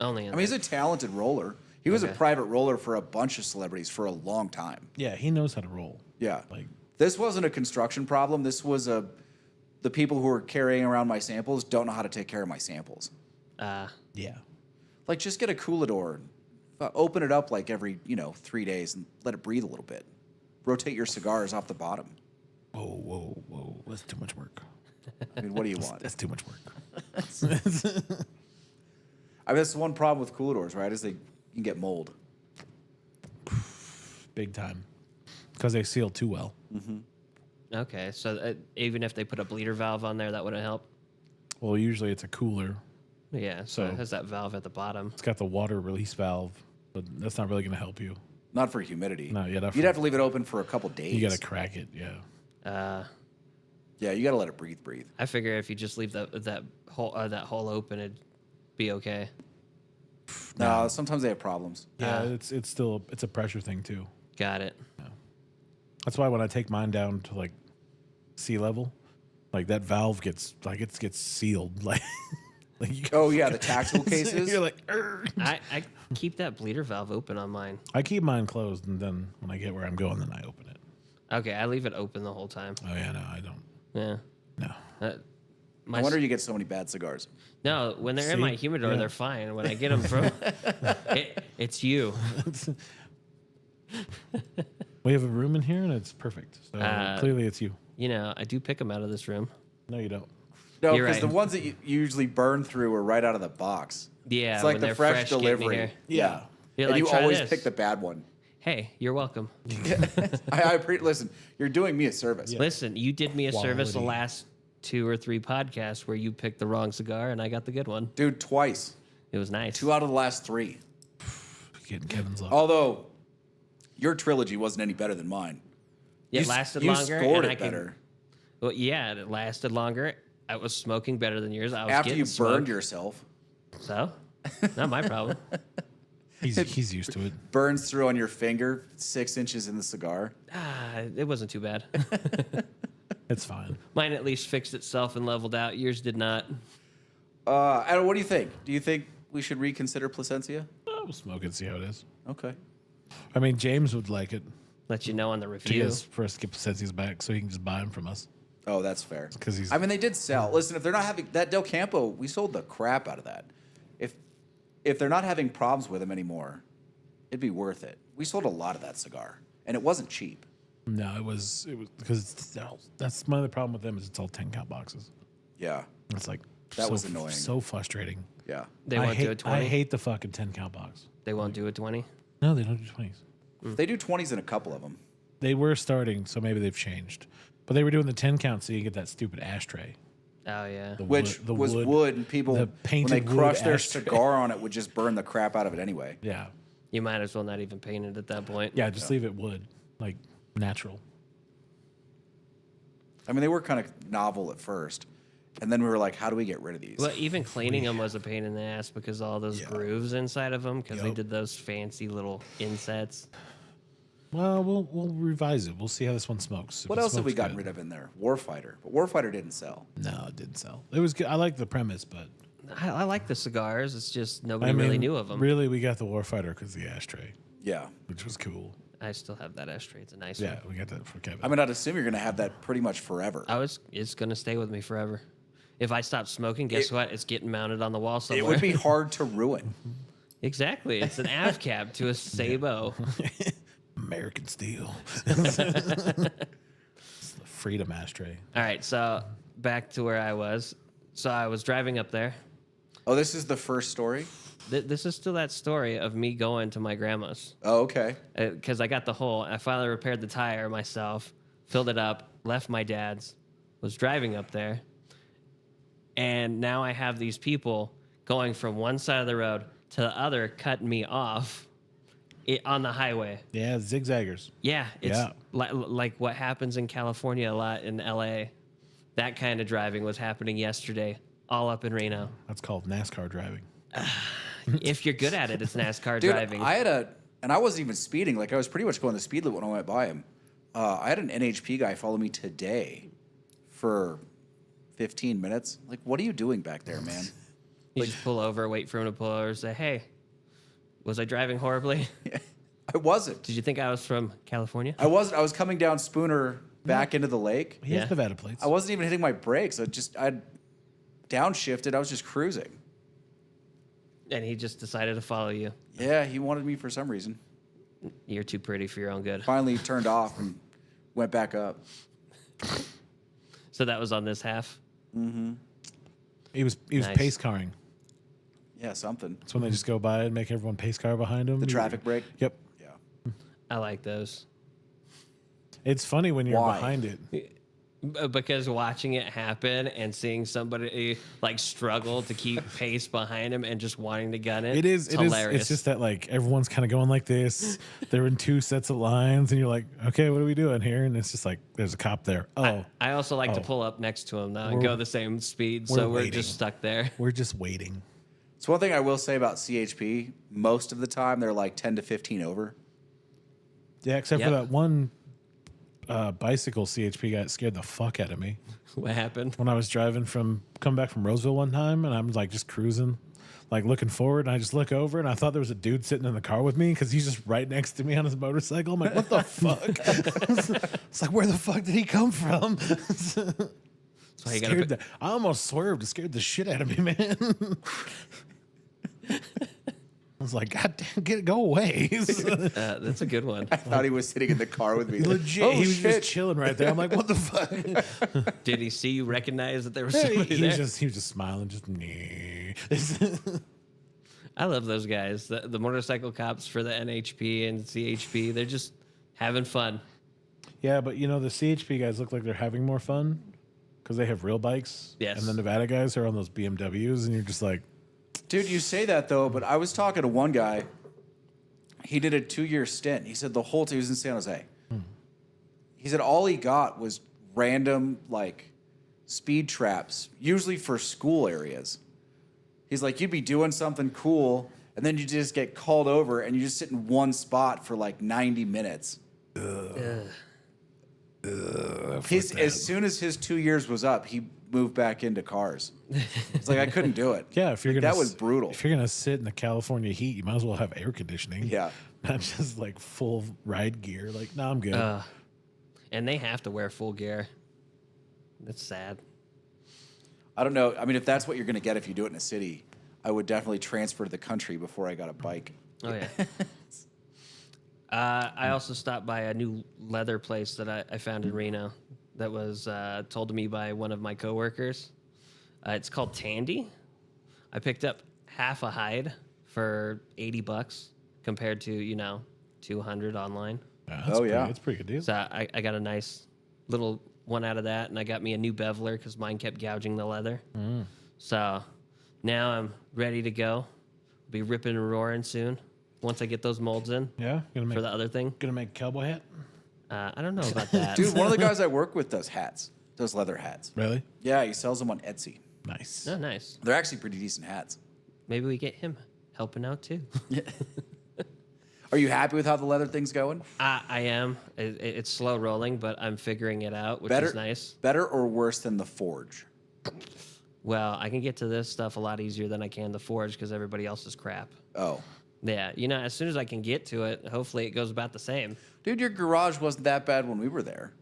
Only in I mean, he's a talented roller. He was a Okay. private roller for a bunch of celebrities for a long time. Yeah, he knows how to roll. Yeah. Like, This wasn't a construction problem. This was the people who are carrying around my samples don't know how to take care of my samples. yeah. Like, just get a coolador, open it up like every 3 days, and let it breathe a little bit. Rotate your cigars off the bottom. Whoa. That's too much work. I mean, what do you want? That's too much work. I mean, that's the one problem with cooladors, right? Is they can get mold. Big time. Because they seal too well. Okay, so even if they put a bleeder valve on there, that wouldn't help? Well, usually it's a cooler. Yeah, so So- it has that valve at the bottom. It's got the water release valve, but that's not really going to help you. Not for humidity. No, yeah, not You'd for- have to leave it open for a couple days. You got to crack it, yeah. Yeah, you got to let it breathe. I figure if you just leave that hole open, it'd be okay. No, sometimes they have problems. Yeah, it's still it's a pressure thing too. Got it. That's why when I take mine down to like sea level, like that valve gets like it gets sealed. Like you Oh yeah, the tactical cases. You're like, "Urgh." I keep that bleeder valve open on mine. I keep mine closed, and then when I get where I'm going, then I open it. Okay, I leave it open the whole time. Oh yeah, no, I don't. Yeah. No. My No wonder you get so many bad cigars. No, when they're in my See? humidor, Yeah. they're fine. When I get them from, it's you. We have a room in here, and it's perfect. So clearly, it's you. You know, I do pick them out of this room. No, you don't. No, You're because right. the ones that you usually burn through are right out of the box. Yeah, It's like when the they're fresh getting delivery. here. Yeah. You're And like, you "Try always this." pick the bad one. Hey, you're welcome. Listen, you're doing me a service. Listen, you did me a service the Quality. last 2 or 3 podcasts where you picked the wrong cigar and I got the good one. Dude, twice. It was nice. 2 out of the last 3. Getting Kevin's love. Although your trilogy wasn't any better than mine. It You- lasted you longer. scored and it I could- better. Well, yeah, it lasted longer. I was smoking better than yours. I was After getting you burned smoked. yourself. So, not my problem. He's used to it. Burns through on your finger, 6 inches in the cigar. It wasn't too bad. It's fine. Mine at least fixed itself and leveled out. Yours did not. Adam, what do you think? Do you think we should reconsider Placencia? We'll smoke it, see how it is. Okay. I mean, James would like it Let you know on the review. for us to get Placencias back, so he can just buy them from us. Oh, that's fair. 'Cause he's- I mean, they did sell. Listen, if they're not having that Del Campo, we sold the crap out of that. If they're not having problems with them anymore, it'd be worth it. We sold a lot of that cigar, and it wasn't cheap. No, it was because that's my other problem with them is it's all 10 count boxes. Yeah, It's like That so, was annoying. so frustrating. yeah. They I won't hate, do a 20. I hate the fucking 10 count box. They won't do a 20. No, they don't do 20s. They do 20s in a couple of them. They were starting, so maybe they've changed. But they were doing the 10 count, so you get that stupid ashtray. Oh, yeah. The Which wood, the was wood, and people, the when they painted wood crushed their ashtray. cigar on it, would just burn the crap out of it anyway. Yeah, You might as well not even paint it at that point. yeah. Just leave it wood, like natural. I mean, they were kind of novel at first, and then we were like, how do we get rid of these? Well, even cleaning them was a pain in the ass because all those Yeah. grooves inside of them, because they Yup. did those fancy little insets. Well, we'll revise it. We'll see how this one smokes. If What it else have we smokes gotten good. rid of in there? Warfighter. But Warfighter didn't sell. No, it didn't sell. It was good. I like the premise, but I like the cigars. It's just nobody I mean, really knew of them. Really, we got the Warfighter because the ashtray, Yeah. which was cool. I still have that ashtray. It's a nice Yeah, one. we got that for Kevin. I mean, I'd assume you're going to have that pretty much forever. It's going to stay with me forever. If I stop smoking, guess what? It's getting mounted on the wall It somewhere. would be hard to ruin. Exactly. It's an av cap to a Sabo. American Steel. It's the Freedom ashtray. All right, so back to where I was. So I was driving up there. Oh, this is the first story? This is still that story of me going to my grandma's. Oh, okay. Because I got the hole. I finally repaired the tire myself, filled it up, left my dad's, was driving up there. And now I have these people going from one side of the road to the other, cutting me off on the highway. Yeah, zigzaggers. Yeah, it's Yeah. like what happens in California a lot in LA. That kind of driving was happening yesterday, all up in Reno. That's called NASCAR driving. If you're good at it, it's NASCAR Dude, driving. and I wasn't even speeding. Like, I was pretty much going the speed limit when I went by him. I had an NHP guy follow me today for 15 minutes. Like, what are you doing back there, man? You just pull over, wait for him to pull over, and say, "Hey, was I driving horribly? I wasn't. Did you think I was from California?" I wasn't. I was coming down Spooner back into the lake. He has Yeah. Nevada plates. I wasn't even hitting my brakes. I'd downshifted. I was just cruising. And he just decided to follow you. Yeah, he wanted me for some reason. You're too pretty for your own good. Finally turned off and went back up. So that was on this half. He was Nice. pace carring. Yeah, something. That's when they just go by and make everyone pace car behind them. The traffic brake. Yep. Yeah. I like those. It's funny when you're Why? behind it. Because watching it happen and seeing somebody like struggle to keep pace behind him and just wanting to gun it, It is. it's It is. hilarious. It's just that like everyone's kind of going like this. They're in two sets of lines, and you're like, okay, what are we doing here? And it's just like there's a cop there. Oh, I also like to Oh. pull up next to him now and We're- go the same speed, we're so we're waiting. just stuck there. we're just waiting. So one thing I will say about CHP, most of the time they're like 10 to 15 over. Yeah, except Yep. for that one bicycle CHP guy scared the fuck out of me What happened? when I was driving come back from Roseville one time, and I'm like just cruising, like looking forward, and I just look over, and I thought there was a dude sitting in the car with me because he's just right next to me on his motorcycle. I'm like, what the fuck? It's like, where the fuck did he come from? So you gotta I almost swerved. It scared the shit out of me, man. I was like, God damn, go away. that's a good one. I thought he was sitting in the car with me. Legit, Oh, he was shit. just chilling right there. I'm like, what the fuck? Did he see you recognize that there was he, somebody he there? was just smiling, just nee. I love those guys. The motorcycle cops for the NHP and CHP. They're just having fun. Yeah, but you know the CHP guys look like they're having more fun because they have real bikes. Yes. And the Nevada guys are on those BMWs, and you're just like, Dude, you say that though, but I was talking to one guy. He did a 2-year stint. He said the whole time he was in San Jose. He said all he got was random like speed traps, usually for school areas. He's like, you'd be doing something cool, and then you just get called over, and you just sit in one spot for like 90 minutes. As soon as his 2 years was up, he moved back into cars. It's like I couldn't do it. yeah, if you're Like, gonna that was brutal. If you're gonna sit in the California heat, you might as well have air conditioning. Yeah. Not just like full ride gear. Like, no, I'm good. And they have to wear full gear. That's sad. I don't know. I mean, if that's what you're going to get if you do it in a city, I would definitely transfer to the country before I got a bike. Oh yeah. I also stopped by a new leather place that I found in Reno that was told to me by one of my coworkers. It's called Tandy. I picked up half a hide for $80 compared to 200 online. Yeah, Oh, yeah. That's a pretty good deal. So I got a nice little one out of that, and I got me a new beveler because mine kept gouging the leather. So now I'm ready to go. Be ripping and roaring soon once I get those molds in Yeah, for the other thing. gonna make a cowboy hat. I don't know about that. Dude, one of the guys I work with does hats, does leather hats. Really? Yeah, he sells them on Etsy. Nice. Oh, nice. They're actually pretty decent hats. Maybe we get him helping out too. Are you happy with how the leather thing's going? I am. It's slow rolling, but I'm figuring it out, which is nice. Better or worse than the Forge? Well, I can get to this stuff a lot easier than I can the Forge because everybody else is crap. Oh. Yeah, as soon as I can get to it, hopefully it goes about the same. Dude, your garage wasn't that bad when we were there.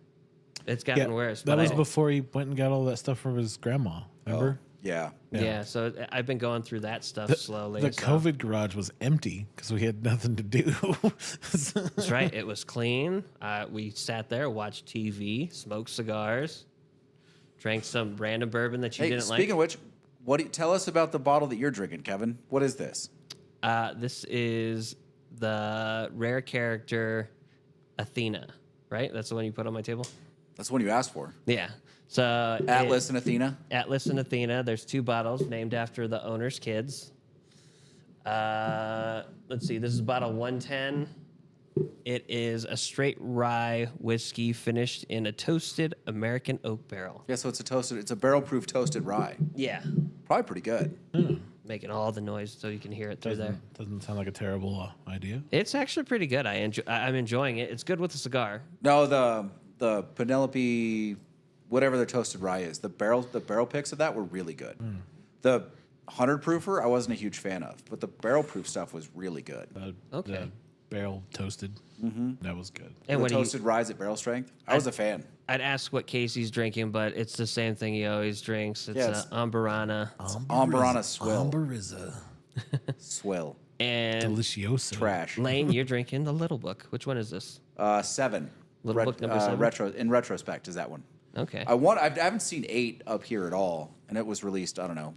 It's gotten worse. That but was before he went and got all that stuff from his grandma. Remember? Yeah. Yeah, so I've been going through that stuff slowly. The so- COVID garage was empty because we had nothing to do. That's right. It was clean. We sat there, watched TV, smoked cigars, drank some random bourbon that you Hey, didn't speaking like. of which, tell us about the bottle that you're drinking, Kevin. What is this? This is the rare character Athena, right? That's the one you put on my table? That's the one you asked for. Yeah. So Atlas and Athena. Atlas and Athena. There's 2 bottles named after the owner's kids. Let's see. This is bottle 110. It is a straight rye whiskey finished in a toasted American oak barrel. Yeah, so it's a barrel-proof toasted rye. Yeah. Probably pretty good. Making all the noise so you can hear it through there. Doesn't sound like a terrible idea. It's actually pretty good. I'm enjoying it. It's good with a cigar. No, the Penelope, whatever the toasted rye is, the barrel picks of that were really good. The 100 proofer I wasn't a huge fan of, but the barrel proof stuff was really good. Okay. The barrel toasted. That was good. And the what do you, toasted ryes at barrel strength, I was a fan. I'd ask what Casey's drinking, but it's the same thing he always drinks. It's Yeah, it's- Amberana. Amberana Swill. Ambariza. Swill. And Delicioso. Trash. Lane, you're drinking the Little Book. Which one is this? 7. Little Book number 7? In retrospect, is that one. Okay. I haven't seen 8 up here at all, and it was released, I don't know,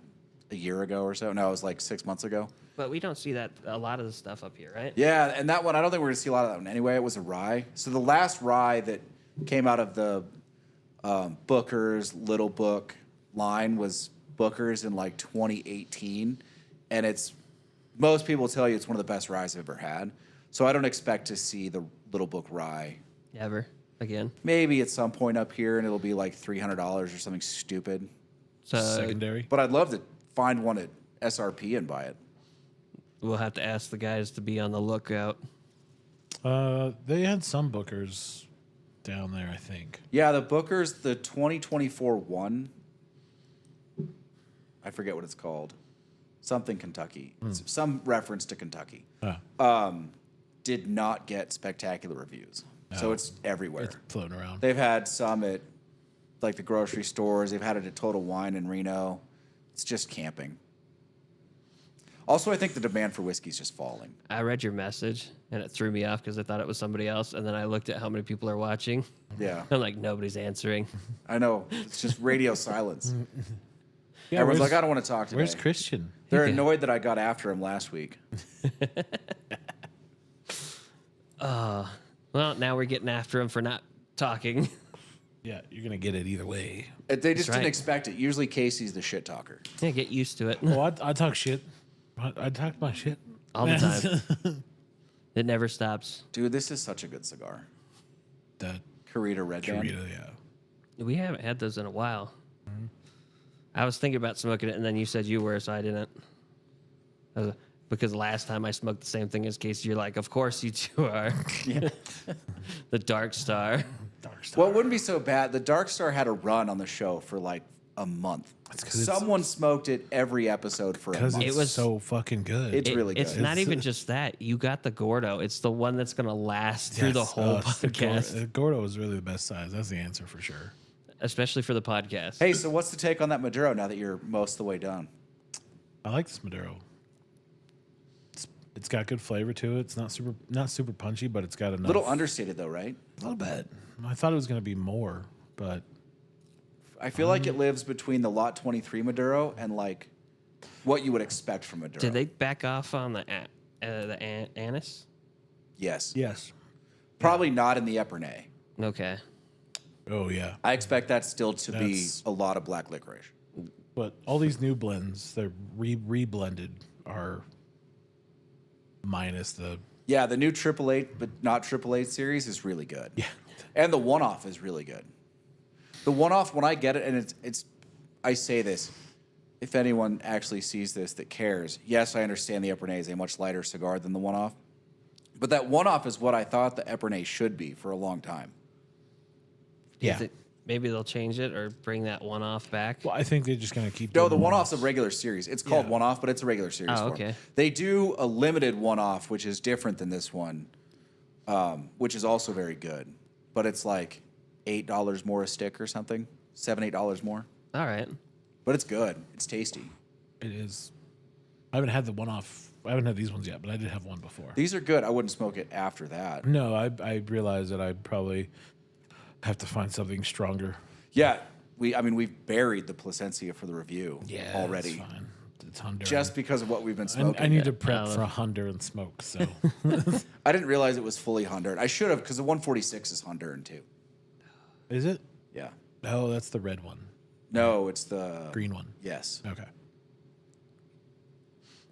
a year ago or so. No, it was like 6 months ago. But we don't see that a lot of the stuff up here, right? Yeah, and that one, I don't think we're going to see a lot of that one anyway. It was a rye. So the last rye that came out of the Booker's Little Book line was Booker's in like 2018. And most people tell you it's one of the best ryes I've ever had. So I don't expect to see the Little Book rye. Never again. Maybe at some point up here, and it'll be like $300 or something stupid. So Secondary. But I'd love to find one at SRP and buy it. we'll have to ask the guys to be on the lookout. They had some bookers down there, I think. Yeah, the Booker's the 2024 one. I forget what it's called. Something Kentucky. It's some reference to Kentucky. Did not get spectacular reviews. So No. it's everywhere. It's floating around. They've had some at like the grocery stores. They've had it at Total Wine in Reno. It's just camping. Also, I think the demand for whiskey is just falling. I read your message and it threw me off because I thought it was somebody else. And then I looked at how many people are watching. Yeah, I'm like, nobody's answering. I know. It's just radio silence. Yeah, Everyone's where's- like, I don't want to talk today. Where's Christian? They're annoyed that I got after him last week. Well, now we're getting after him for not talking. Yeah, you're gonna get it either way. They just right. didn't expect it. Usually Casey's the shit talker. Yeah, get used to it Oh, I talk shit. I talk my shit all the time. It never stops. Dude, this is such a good cigar. That Carita Red Band. Carita, yeah. We haven't had those in a while. I was thinking about smoking it, and then you said you were, so I didn't. Because last time I smoked the same thing as Casey, you're like, of course you two are. The Dark Star. Dark Star. Well, it wouldn't be so bad. The Dark Star had a run on the show for like a month. 'cause it's- Someone smoked it every episode for a Because month. it's It was- so fucking good. It's really good. It's not even just that. You got the Gordo. It's the one that's going to last through the Yes, whole it's the podcast, Gordo is really the best size. That's the answer for sure. especially for the podcast. Hey, so what's the take on that Maduro now that you're most of the way done? I like this Maduro. It's got good flavor to it. It's not super punchy, but it's got enough. A little understated though, right? A little bit. I thought it was going to be more, but I feel like it lives between the Lot 23 Maduro and like what you would expect from Maduro. Did they back off on the anise? Yes. yes. Probably not in the Epernay. Okay. Oh yeah. I expect that still to be That's- a lot of black licorice. But all these new blends, they're reblended, are minus the Yeah, the new 888 but not 888 series is really good. yeah. And the one-off is really good. The one-off, when I get it, and it's I say this, if anyone actually sees this that cares, yes, I understand the Epernay is a much lighter cigar than the one-off, but that one-off is what I thought the Epernay should be for a long time. Yeah. Maybe they'll change it or bring that one off back. Well, I think they're just going to keep. No, doing the more. one-off's a regular series. It's called Yeah. one-off, but it's a regular series. Oh, for 'em. okay. They do a limited one-off, which is different than this one, which is also very good. But it's like $8 more a stick or something, $7-8 more. All right. But it's good. It's tasty. It is. I haven't had the one off. I haven't had these ones yet, but I did have one before. These are good. I wouldn't smoke it after that. No, I realized that I'd probably have to find something stronger. Yeah, we've buried the Placencia for the review already, It's fine. It's Honduran. just because of what we've been smoking. I need to prep for a Honduran smoke. So I didn't realize it was fully Honduran. I should have, because the 146 is Honduran too. is it? Yeah. Oh, that's the red one, No, it's the green one. Yes. Okay.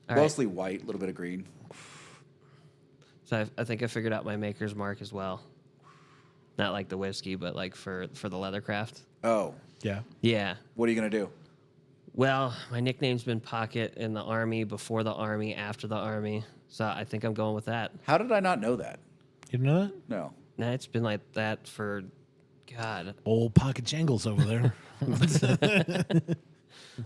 All right. Mostly white, a little bit of green. So I think I figured out my maker's mark as well. Not like the whiskey, but like for the Leathercraft. Oh, Yeah. Yeah. what are you gonna do? Well, my nickname's been Pocket in the Army, before the Army, after the Army. So I think I'm going with that. How did I not know that? You didn't know that? No. Nah, it's been like that for, God. Old pocket jangles over there.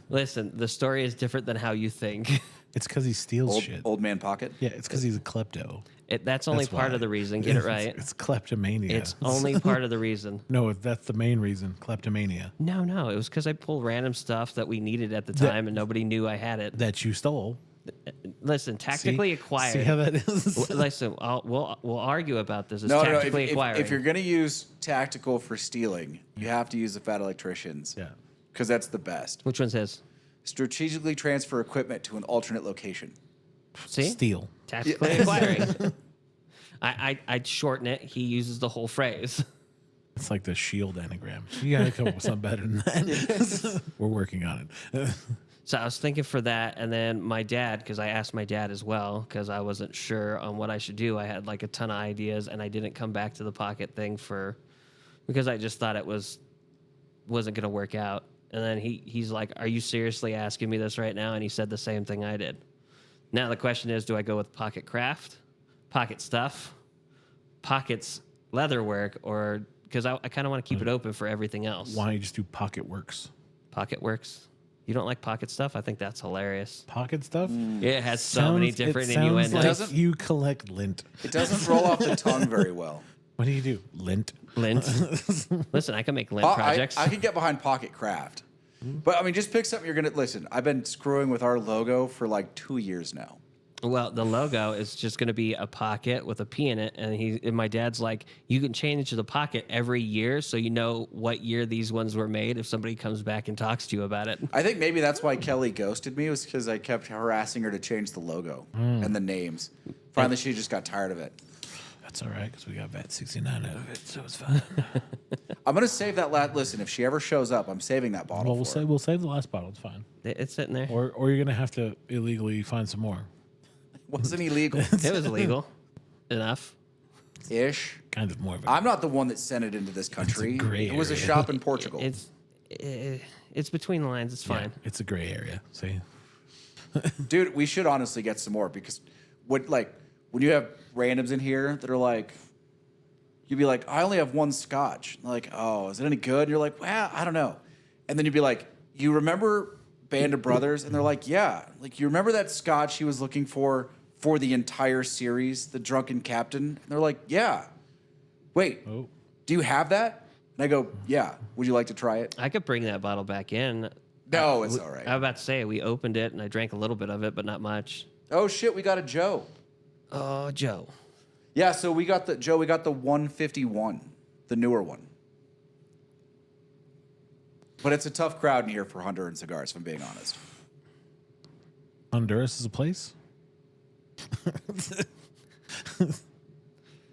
Listen, the story is different than how you think. It's because he steals shit. Old man pocket. Yeah, it's because he's a klepto. That's only That's part why. of the reason. Get it right. It's kleptomania. It's only part of the reason. No, that's the main reason. Kleptomania No, it was because I pulled random stuff that we needed at the time, and nobody knew I had it. that you stole. Listen, tactically See? acquired. See how that is? Listen, we'll argue about this. It's No, no. tactically acquired. If you're gonna use tactical for stealing, you have to use the Fat Electricians. Yeah. Because that's the best. Which one's his? Strategically transfer equipment to an alternate location. See, Steal. tactically acquiring. I'd shorten it. He uses the whole phrase. It's like the shield anagram. You gotta come up with something better than that. We're working on it. So I was thinking for that, and then my dad, because I asked my dad as well, because I wasn't sure on what I should do. I had like a ton of ideas, and I didn't come back to the pocket thing because I just thought it wasn't gonna work out. And then he's like, "Are you seriously asking me this right now?" And he said the same thing I did. Now the question is, do I go with Pocket Craft, Pocket Stuff, Pocket's leather work, or because I kind of want to keep it open for everything else. Why don't you just do Pocket Works? Pocket Works. You don't like Pocket stuff? I think that's hilarious. Pocket stuff? Yeah, it has so many different it sounds innuendos. like Doesn't- you collect lint. It doesn't roll off the tongue very well. What do? Lint? Lint. Listen, I can make lint projects. I could get behind Pocket Craft. But I mean, just pick something you're going to listen. I've been screwing with our logo for like 2 years now. Well, the logo is just going to be a pocket with a P in it, and my dad's like, you can change the pocket every year, so you know what year these ones were made. If somebody comes back and talks to you about it, I think maybe that's why Kelly ghosted me, was because I kept harassing her to change the logo and the names. Finally, she just got tired of it. That's all right, because we got VAT 69 out of it, so it's fine. I'm gonna save that. Listen, if she ever shows up, I'm saving that bottle. Well, for her. we'll save the last bottle. It's fine. it's sitting there. Or you're gonna have to illegally find some more. Wasn't illegal It was legal enough. ish. Kind of more of it. I'm not the one that sent it into this country. gray It was a area. shop in Portugal. It's between the lines. It's fine. It's a gray area. See, Dude, we should honestly get some more, because when you have randoms in here that are like, you'd be like, I only have one scotch. They're like, oh, is it any good? And you're like, well, I don't know. And then you'd be like, you remember Band of Brothers? And they're like, yeah. Like, you remember that scotch he was looking for the entire series, The Drunken Captain? And they're like, yeah. Wait, Oh. do you have that? And I go, yeah. Would you like to try it? I could bring that bottle back in. No, it's all I right. was about to say we opened it and I drank a little bit of it, but not much. Oh, shit, we got a Joe. Oh, Joe. Yeah, so we got the 151, the newer one. But it's a tough crowd in here for Honduran cigars, if I'm being honest. Honduras is a place.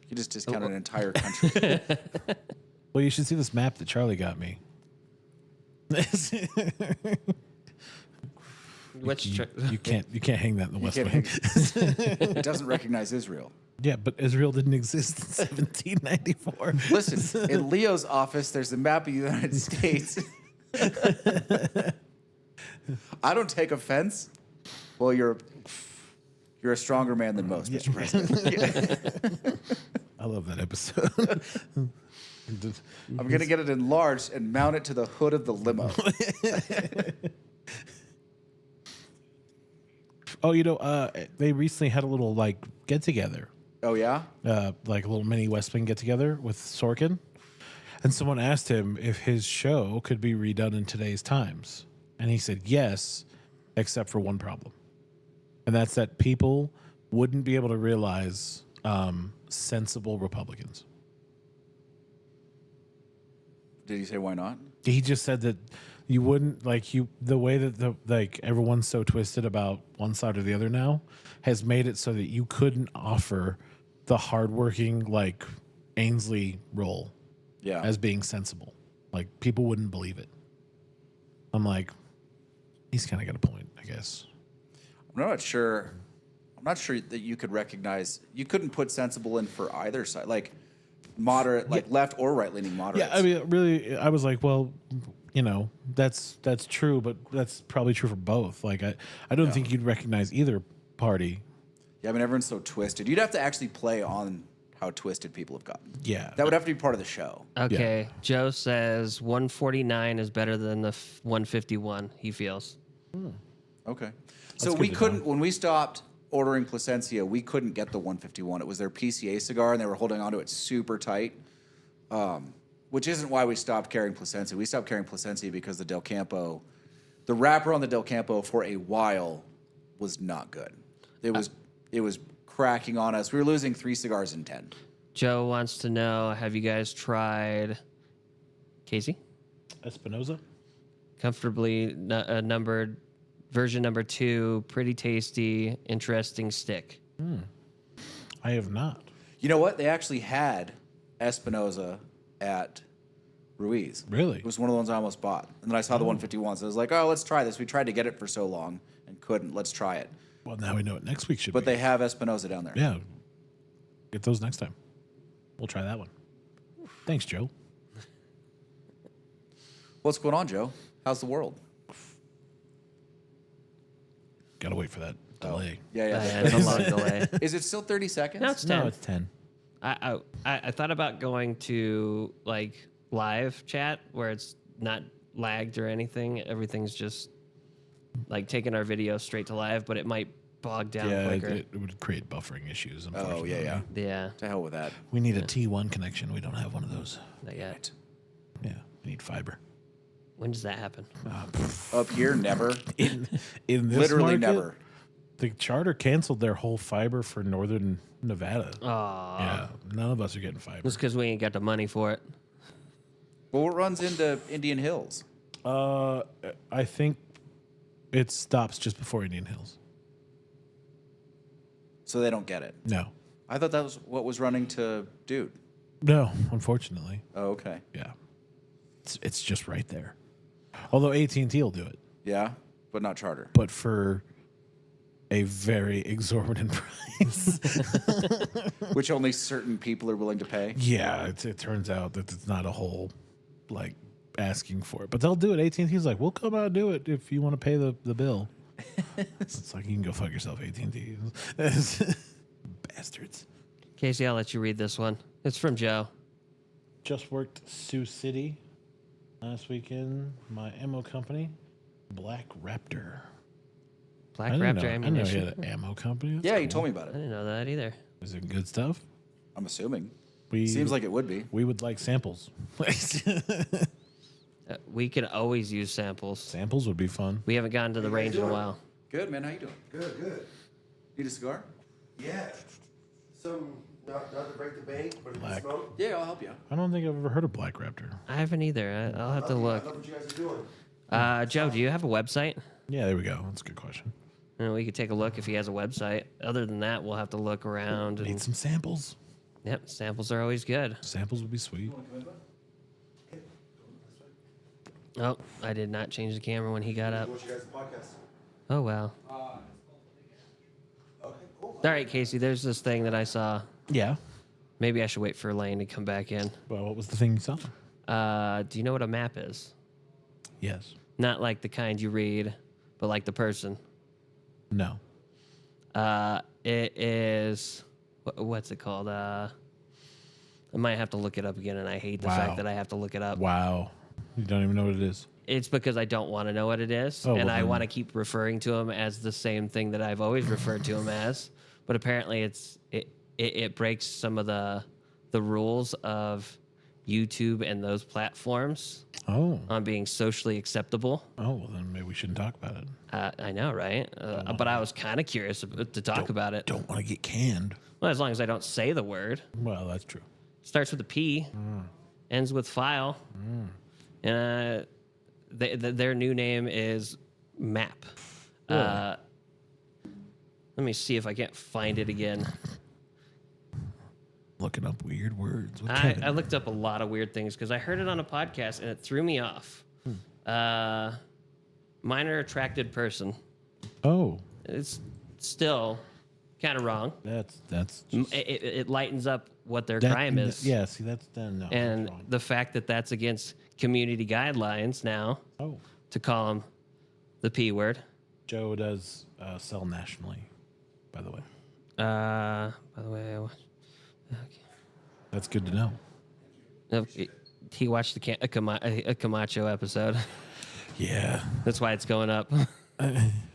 You just discounted an entire country. Well, you should see this map that Charlie got me. Which You can't hang that in the West Can't Wing. It doesn't recognize Israel. Yeah, but Israel didn't exist in 1794. Listen, in Leo's office, there's a map of the United States. I don't take offense. Well, you're a stronger man than most, Mr. President. I love that episode. I'm gonna get it enlarged and mount it to the hood of the limo. Oh, they recently had a little get together, Oh yeah? like a little mini West Wing get together with Sorkin, and someone asked him if his show could be redone in today's times, and he said yes, except for one problem, and that's that people wouldn't be able to realize sensible Republicans. Did he say why not? He just said that you wouldn't the way that everyone's so twisted about one side or the other now has made it so that you couldn't offer the hardworking Ainsley role Yeah. as being sensible. Like people wouldn't believe it. I'm like, he's kind of got a point, I guess. I'm not sure that you could recognize. You couldn't put sensible in for either side, like moderate, left or right leaning moderates. Yeah, I mean, really, I was like, well, that's true, but that's probably true for both. Like, I don't think you'd recognize either party. Yeah, I mean, everyone's so twisted. You'd have to actually play on how twisted people have gotten. Yeah, That would have to be part of the show. Okay, Joe says 149 is better than the 151. He feels. Okay. So good we to couldn't, know. when we stopped ordering Placencia, we couldn't get the 151. It was their PCA cigar, and they were holding onto it super tight, which isn't why we stopped carrying Placencia. We stopped carrying Placencia because the Del Campo, the wrapper on the Del Campo for a while was not good. It was cracking on us. We were losing 3 cigars in 10. Joe wants to know: have you guys tried Casey? Espinoza. Comfortably numbered version number 2, pretty tasty, interesting stick. I have not. You know what? They actually had Espinoza at Ruiz. Really? It was one of the ones I almost bought. And then I saw the 151, so I was like, oh, let's try this. We tried to get it for so long and couldn't. Let's try it. Well, now we know what next week should But be. they have Espinoza down there. Yeah. Get those next time. We'll try that one. Thanks, Joe. What's going on, Joe? How's the world? Gotta wait for that delay. Yeah, yeah. Yeah, it's a long delay. Is it still 30 seconds? No, it's 10. No, it's 10. I thought about going to like live chat where it's not lagged or anything. Everything's just like taking our video straight to live, but it might bog down Yeah, quicker. it would create buffering issues. Oh Unfortunately. yeah, yeah. Yeah, To hell with that. We need a T1 connection. We don't have one of those. not yet. Yeah, we need fiber. When does that happen? Up here, never. In this Literally market, never. the charter canceled their whole fiber for northern Nevada. Oh, Yeah, none of us are getting fiber. it's because we ain't got the money for it. Well, it runs into Indian Hills. I think it stops just before Indian Hills. So they don't get it. No, I thought that was what was running to Dude. no, unfortunately, Oh, okay. yeah, it's just right there. Although AT&T will do it, Yeah, but not Charter. but for a very exorbitant price. Which only certain people are willing to pay. Yeah, it turns out that it's not a whole like asking for it, but they'll do it. AT&T's like, we'll come out and do it if you want to pay the bill. It's like, you can go fuck yourself, AT&T. Bastards. Casey, I'll let you read this one. It's from Joe. Just worked Sioux City last weekend. My ammo company, Black Raptor. Black I didn't Raptor know he Ammunition. had an ammo company. That's Yeah, he cool. told me about I it. didn't know that either. Is it good stuff? I'm assuming. We Seems like it would be. we would like samples. We could always use samples. Samples would be fun. We haven't gotten to the range in a while. Good, man. How you doing? Good. Need a cigar? Yeah. Some, not to break the bank, but if you Black. smoke, Yeah, I'll help you. I don't think I've ever heard of Black Raptor. I haven't either. I'll have to I look. love what you guys are doing. Joe, do you have a website? Yeah, there we go. That's a good question. We could take a look if he has a website. Other than that, we'll have to look around. Need And, some samples. yep, samples are always good. Samples would be sweet. Oh, I did not change the camera when he got up. Want you guys to podcast. Oh, well. Okay, cool. All right, Casey, there's this thing that I saw. Yeah. Maybe I should wait for Lane to come back in. Well, what was the thing you saw? Do you know what a map is? Yes. Not like the kind you read, but like the person. No. It is, what's it called? I might have to look it up again, and I hate the Wow. fact that I have to look it up. Wow. You don't even know what it is. It's because I don't want to know what it is, Oh, and well I then- want to keep referring to him as the same thing that I've always referred to him as. But apparently, it breaks some of the rules of YouTube and those platforms Oh. on being socially acceptable. Oh, well, then maybe we shouldn't talk about it. I know, right? But I was kind of curious to talk about it. Don't want to get canned. Well, as long as I don't say the word. Well, that's true. Starts with a P, ends with file. And their new name is Map. Let me see if I can't find it again. Looking up weird words. With I Kevin. looked up a lot of weird things because I heard it on a podcast and it threw me off. Minor attracted person. Oh, It's still kind of wrong. that's It lightens up what their that- crime is. Yeah, see, that's done. No, And that's wrong. the fact that that's against community guidelines now Oh, to call them the P word. Joe does sell nationally, by the way. By the way, That's good to know. he watched a Camacho episode. Yeah, That's why it's going up.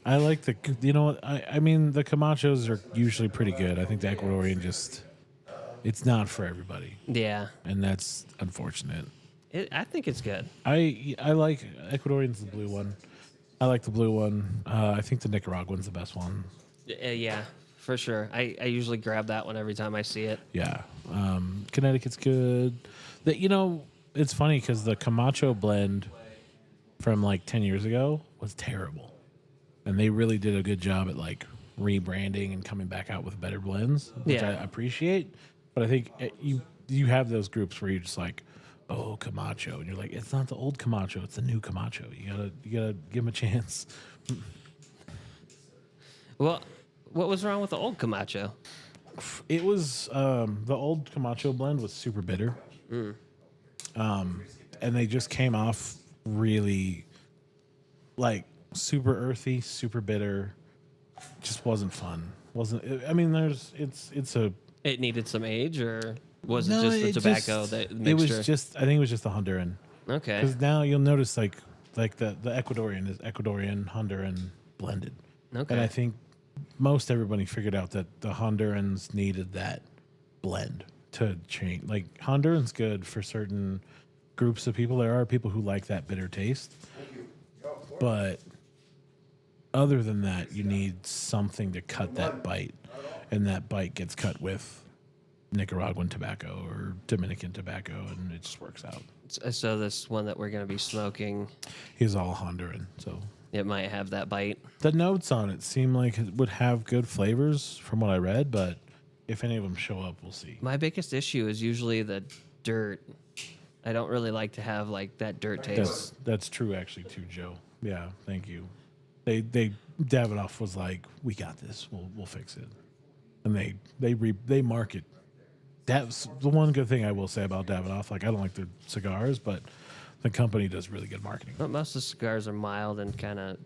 I like the. You know, what, I mean, the Camachos are usually pretty good. I think the Ecuadorian it's not for everybody, Yeah, and that's unfortunate. I think it's good. I like Ecuadorian's the blue one. I like the blue one. I think the Nicaraguan's the best one. Yeah, for sure. I usually grab that one every time I see it. Yeah, Connecticut's good. It's funny because the Camacho blend from like 10 years ago was terrible, and they really did a good job at like rebranding and coming back out with better blends, which Yeah. I appreciate. But I think you have those groups where you're just like, oh, Camacho, and you're like, it's not the old Camacho, it's the new Camacho. You gotta give them a chance. Well, what was wrong with the old Camacho? It was the old Camacho blend was super bitter, and they just came off really like super earthy, super bitter. Just wasn't fun. Wasn't. I mean, it's It needed some age, or was No, it just the it tobacco just- that It mixture? was just. I think it was just the Honduran. Okay. Because now you'll notice like the Ecuadorian is Ecuadorian Honduran blended. Okay. And I think most everybody figured out that the Hondurans needed that blend to change. Like Honduran's good for certain groups of people. There are people who like that bitter taste. But other than that, you need something to cut that bite. And that bite gets cut with Nicaraguan tobacco or Dominican tobacco, and it just works out. So this one that we're going to be smoking, He's all Honduran, so it might have that bite. the notes on it seem like it would have good flavors from what I read, but if any of them show up, we'll see. My biggest issue is usually the dirt. I don't really like to have like that dirt taste. That's true, actually, too, Joe. Yeah, thank you. They Davidoff was like, "We got this. We'll fix it," and they market. That's the one good thing I will say about Davidoff. Like, I don't like their cigars, but the company does really good marketing. But most of the cigars are mild and kind of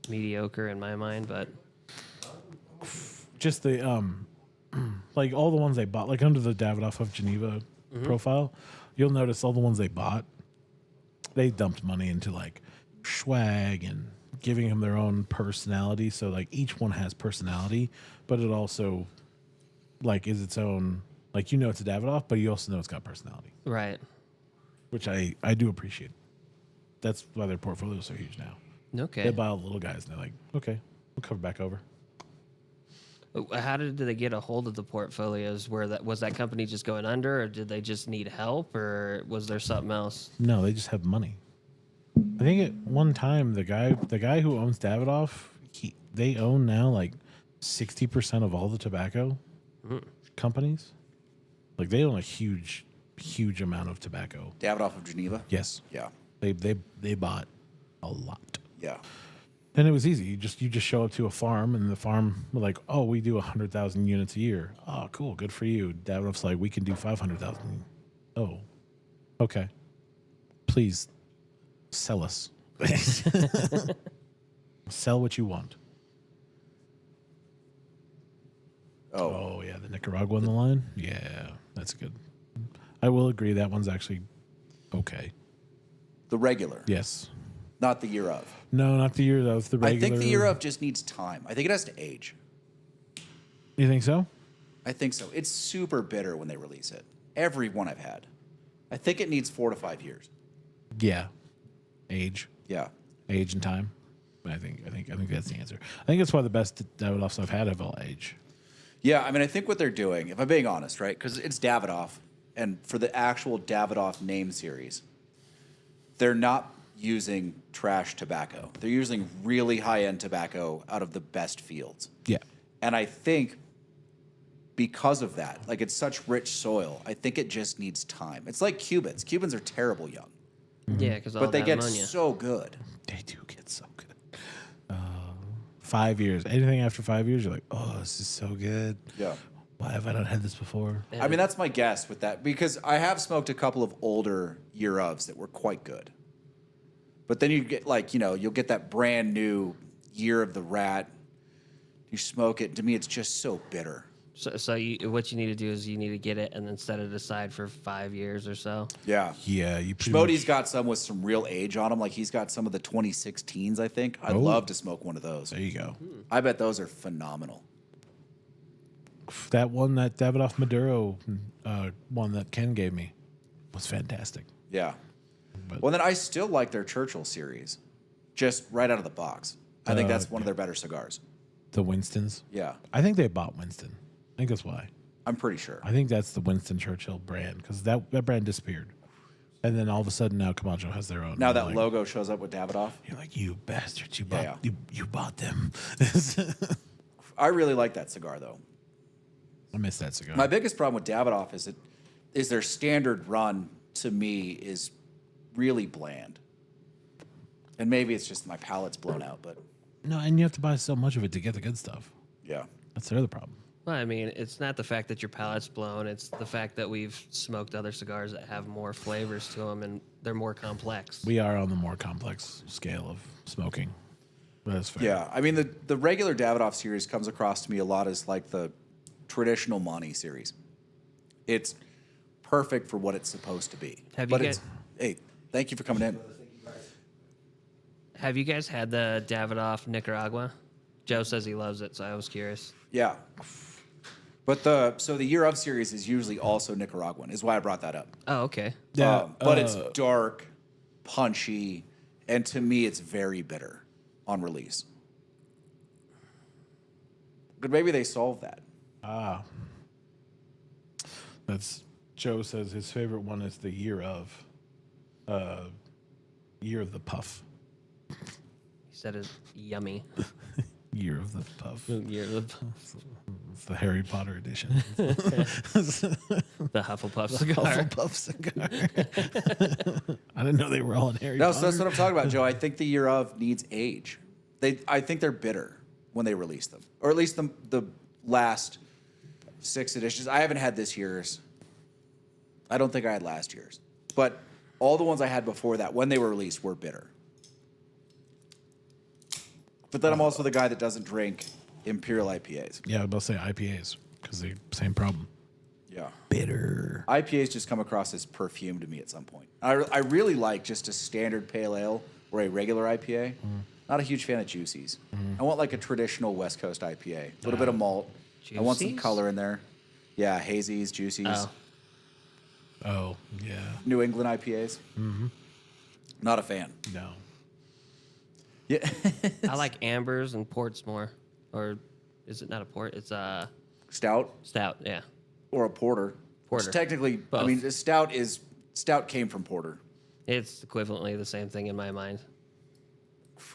mediocre in my mind. But Just the like all the ones they bought, like under the Davidoff of Geneva profile, you'll notice all the ones they bought, they dumped money into like swag and giving them their own personality. So like each one has personality, but it also like is its own. Like, you know, it's a Davidoff, but you also know it's got personality, right. which I do appreciate. That's why their portfolio is so huge now. Okay. They buy all the little guys, and they're like, okay, we'll cover back over. How did they get a hold of the portfolios? Was that company just going under, or did they just need help, or was there something else? No, they just have money. I think at one time the guy who owns Davidoff, they own now like 60% of all the tobacco companies. Like they own a huge amount of tobacco. Davidoff of Geneva. Yes, Yeah. they bought a lot. Yeah. And it was easy. You just show up to a farm, and the farm were like, "Oh, we do 100,000 units a year." Oh, cool, good for you. Davidoff's like, "We can do 500,000." Oh, okay. Please sell us. Sell what you want. Oh yeah, the Nicaragua on the line. Yeah, that's good. I will agree that one's actually okay. The regular, Yes. not the year of. No, not the year of the regular. I think the year of just needs time. I think it has to age. You think so? I think so. It's super bitter when they release it. Every one I've had. I think it needs 4 to 5 years. Yeah. Age and time. I think that's the answer. I think that's why the best Davidoffs I've had have all age. Yeah, I mean, I think what they're doing, if I'm being honest, right, because it's Davidoff, and for the actual Davidoff name series, they're not using trash tobacco. They're using really high-end tobacco out of the best fields. Yeah. And I think because of that, like it's such rich soil, I think it just needs time. It's like Cubans. Cubans are terrible young, Yeah, because but they that get ammonia. so good. They do get so good. 5 years. Anything after 5 years, you're like, oh, this is so good. Yeah. Why have I not had this before? I mean, that's my guess with that because I have smoked a couple of older year ofs that were quite good. But then you get like, you'll get that brand new year of the rat. You smoke it. To me, it's just so bitter. So what you need to do is you need to get it and then set it aside for 5 years or so. Yeah. Yeah, you pretty Schmody's much- got some with some real age on them. Like he's got some of the 2016s, I think. I'd love to smoke one of those. There you go. I bet those are phenomenal. That one, that Davidoff Maduro one that Ken gave me was fantastic. Yeah. But- Well, then I still like their Churchill series, just right out of the box. I think that's one of their better cigars. The Winstons. Yeah. I think they bought Winston. I think that's why. I'm pretty sure. I think that's the Winston Churchill brand because that brand disappeared. And then all of a sudden now Camacho has their own. Now You're that like, logo shows up with Davidoff. You're like, you bastards, you bought Yeah. you bought them. I really like that cigar, though. I miss that cigar. My biggest problem with Davidoff is their standard run to me is really bland. And maybe it's just my palate's blown out, but No, and you have to buy so much of it to get the good stuff. yeah. That's the other problem. Well, I mean, it's not the fact that your palate's blown. It's the fact that we've smoked other cigars that have more flavors to them and they're more complex. We are on the more complex scale of smoking. That's fair. Yeah. I mean, the regular Davidoff series comes across to me a lot as like the traditional Monty series. It's perfect for what it's supposed to be. Have you It's, hey, thank you for coming in. Have you guys had the Davidoff Nicaragua? Joe says he loves it, so I was curious. Yeah. But the Year of series is usually also Nicaraguan, is why I brought that up. Oh, okay. Yeah, But it's dark, punchy, and to me, it's very bitter on release. But maybe they solved that. That's Joe says his favorite one is the Year of the Puff. He said it's yummy. Year of the Puff. Year of It's the Harry Potter edition. the Hufflepuff cigar. Puff cigar. I didn't know they were all in Harry No, Potter. so that's what I'm talking about, Joe. I think the Year of needs age. I think they're bitter when they release them, or at least the last 6 editions. I haven't had this year's. I don't think I had last year's, but all the ones I had before that, when they were released, were bitter. But then I'm also the guy that doesn't drink Imperial IPAs. Yeah, I was about to say IPAs because they same problem. Yeah. Bitter. IPAs just come across as perfume to me at some point. I really like just a standard pale ale or a regular IPA. Not a huge fan of juicies. I want like a traditional West Coast IPA. A little bit of malt. I want some Juicies? color in there. Yeah, hazies, juicies, Oh. Oh, yeah. New England IPAs. Not a fan. No. Yeah. I like ambers and ports more. Or is it not a port? It's a Stout stout. Yeah. or a porter. Porter. Which technically, I Both. mean, stout came from porter. It's equivalently the same thing in my mind.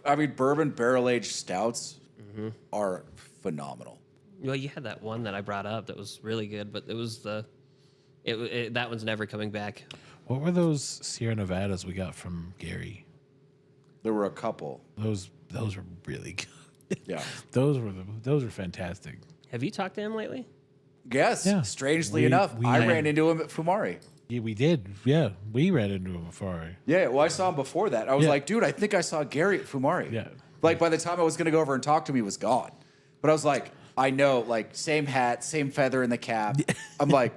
I mean, bourbon barrel aged stouts are phenomenal. Well, you had that one that I brought up that was really good, but it was that one's never coming back. What were those Sierra Nevadas we got from Gary? There were a couple. Those were really good. Yeah. those were fantastic. Have you talked to him lately? Yes. Yeah. Strangely We- enough, we- I ran into him at Fumari. Yeah, we did. Yeah, we ran into him before. Yeah. Well, I saw him before that. I was Yeah. like, dude, I think I saw Gary at Fumari. Yeah. Like by the time I was going to go over and talk to him, he was gone. But I was like, I know, like same hat, same feather in the cap. I'm like,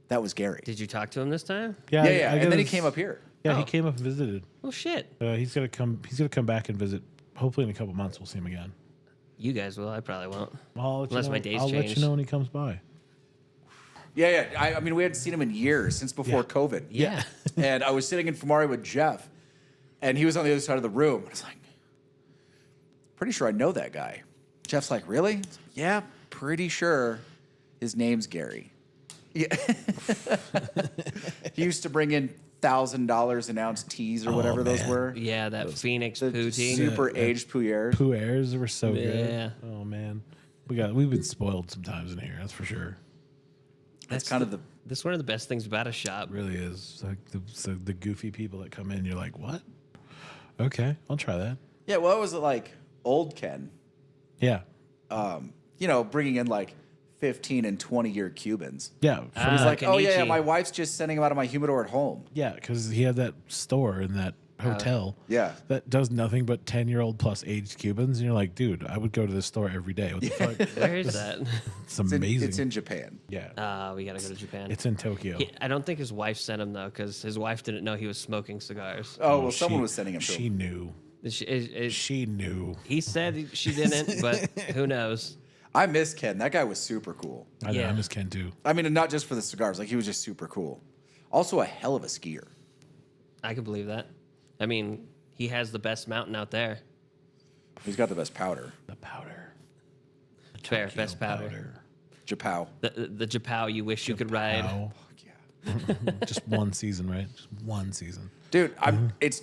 that was Gary. Did you talk to him this time? Yeah. I And got then he his- came up here. Yeah, he Oh. came up and visited. Well, shit. He's gonna come. He's gonna come back and visit. Hopefully, in a couple months, we'll see him again. You guys will. I probably won't. I'll let you Unless know, my days I'll let change. you know when he comes by. Yeah. I mean, we hadn't seen him in years since before Yeah. COVID. Yeah. And I was sitting in Fumari with Jeff, and he was on the other side of the room. I was like, pretty sure I know that guy. Jeff's like, really? I was like, yeah, pretty sure his name's Gary. Yeah. He used to bring in $1,000 an ounce teas or whatever those man. were. Yeah, that Phoenix The poutine. super aged Puyers. Puers were so good. Yeah. Oh man, we've been spoiled sometimes in here. That's for sure. That's kind of the This is one of the best things about a shop. It really is. Like the goofy people that come in, you're like, what? Okay, I'll try that. yeah. What was it like? Old Ken, Yeah, bringing in like 15 and 20-year Cubans. yeah, He's like, oh yeah, Kenichi. my wife's just sending them out of my humidor at home. yeah. Because he had that store in that hotel. Yeah. that does nothing but 10-year-old plus aged Cubans, and you're like, dude, I would go to this store every day. What the fuck? Where is that? It's amazing. It's in Japan. yeah, We gotta go to Japan. it's in Tokyo. I don't think his wife sent him though, because his wife didn't know he was smoking cigars. Oh well, She- someone was sending him to She him. knew. She knew. He said she didn't, but who knows? I miss Ken. That guy was super cool. I know. Yeah. I miss Ken too. I mean, and not just for the cigars. Like he was just super cool. Also a hell of a skier. I can believe that. I mean, he has the best mountain out there. He's got the best powder. The powder. Fair, best powder. Japow. The Japao you wish you could ride. Ow. Fuck yeah. Just one season, right? Just one season. Dude, it's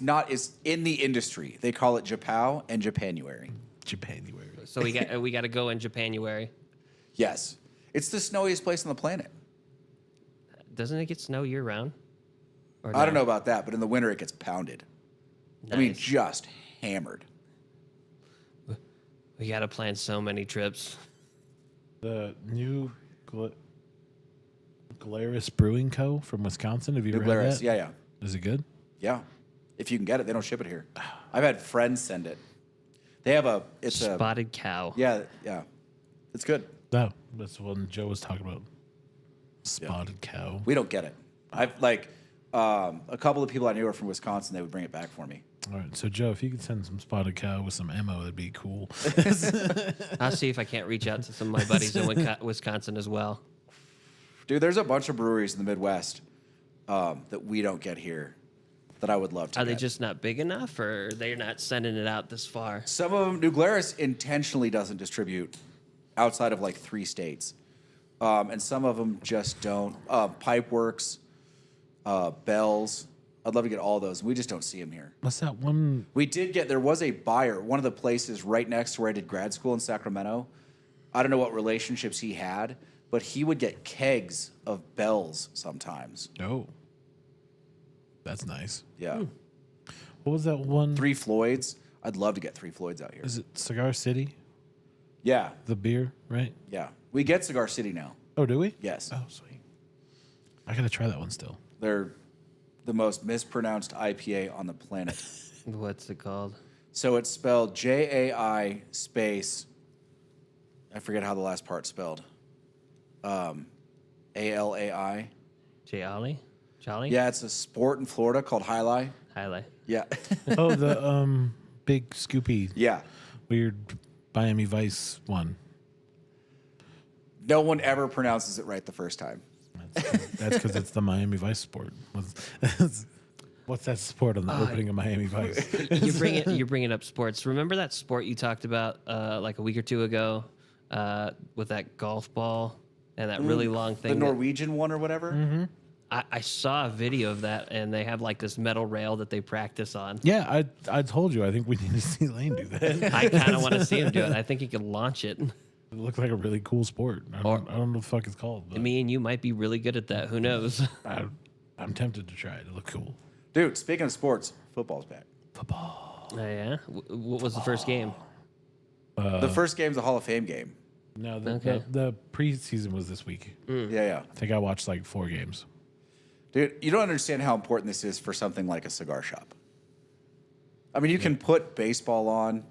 in the industry. They call it Japow and Japanuary. Japanuary. So we got to go in Japanuary. Yes. It's the snowiest place on the planet. Doesn't it get snow year round? Or I don't no? know about that, but in the winter it gets pounded. I mean, Nice. just hammered. We got to plan so many trips. The new Glarus Brewing Co. from Wisconsin. Have you ever had Glarus. that? Yeah. Is it good? Yeah. If you can get it, they don't ship it here. I've had friends send it. They have it's a Spotted cow. yeah. It's good. No, that's the one Joe was talking about. Spotted cow. We don't get it. I've like a couple of people I knew are from Wisconsin. They would bring it back for me. All right, so Joe, if you could send some spotted cow with some ammo, that'd be cool. I'll see if I can't reach out to some of my buddies in Wisconsin as well. Dude, there's a bunch of breweries in the Midwest that we don't get here that I would love to Are get. they just not big enough, or they're not sending it out this far? Some of them, New Glarus intentionally doesn't distribute outside of like 3 states. And some of them just don't. Pipeworks, Bell's. I'd love to get all those. We just don't see them here. What's that one? There was a buyer, one of the places right next to where I did grad school in Sacramento. I don't know what relationships he had, but he would get kegs of Bell's sometimes. Oh, that's nice. Yeah. What was that one? 3 Floyds. I'd love to get 3 Floyds out here. Is it Cigar City? Yeah. The beer, right? Yeah. We get Cigar City now. Oh, do we? Yes. Oh, sweet. I gotta try that one still. They're the most mispronounced IPA on the planet. What's it called? So it's spelled JAI space. I forget how the last part's spelled. ALAI. Jolly? Jolly? Yeah, it's a sport in Florida called Highlight. Highlight. Yeah. Oh, the big Scoopy Yeah. weird Miami Vice one. No one ever pronounces it right the first time. That's because it's the Miami Vice sport. What's that sport on the opening of Miami Vice? You're bringing up sports. Remember that sport you talked about like a week or two ago with that golf ball and that really long thing? The Norwegian one or whatever? I saw a video of that, and they have like this metal rail that they practice on. Yeah, I told you. I think we need to see Lane do that. I kind of want to see him do it. I think he could launch it. It looked like a really cool sport. I don't know what the fuck it's called. But Me and you might be really good at that. Who knows? I'm tempted to try it. It looked cool. Dude, speaking of sports, football's back. Football. Oh, yeah? What was the first game? The first game's a Hall of Fame game. No, Okay. the preseason was this week. Yeah. I think I watched like 4 games. Dude, you don't understand how important this is for something like a cigar shop. I mean, you can put baseball on,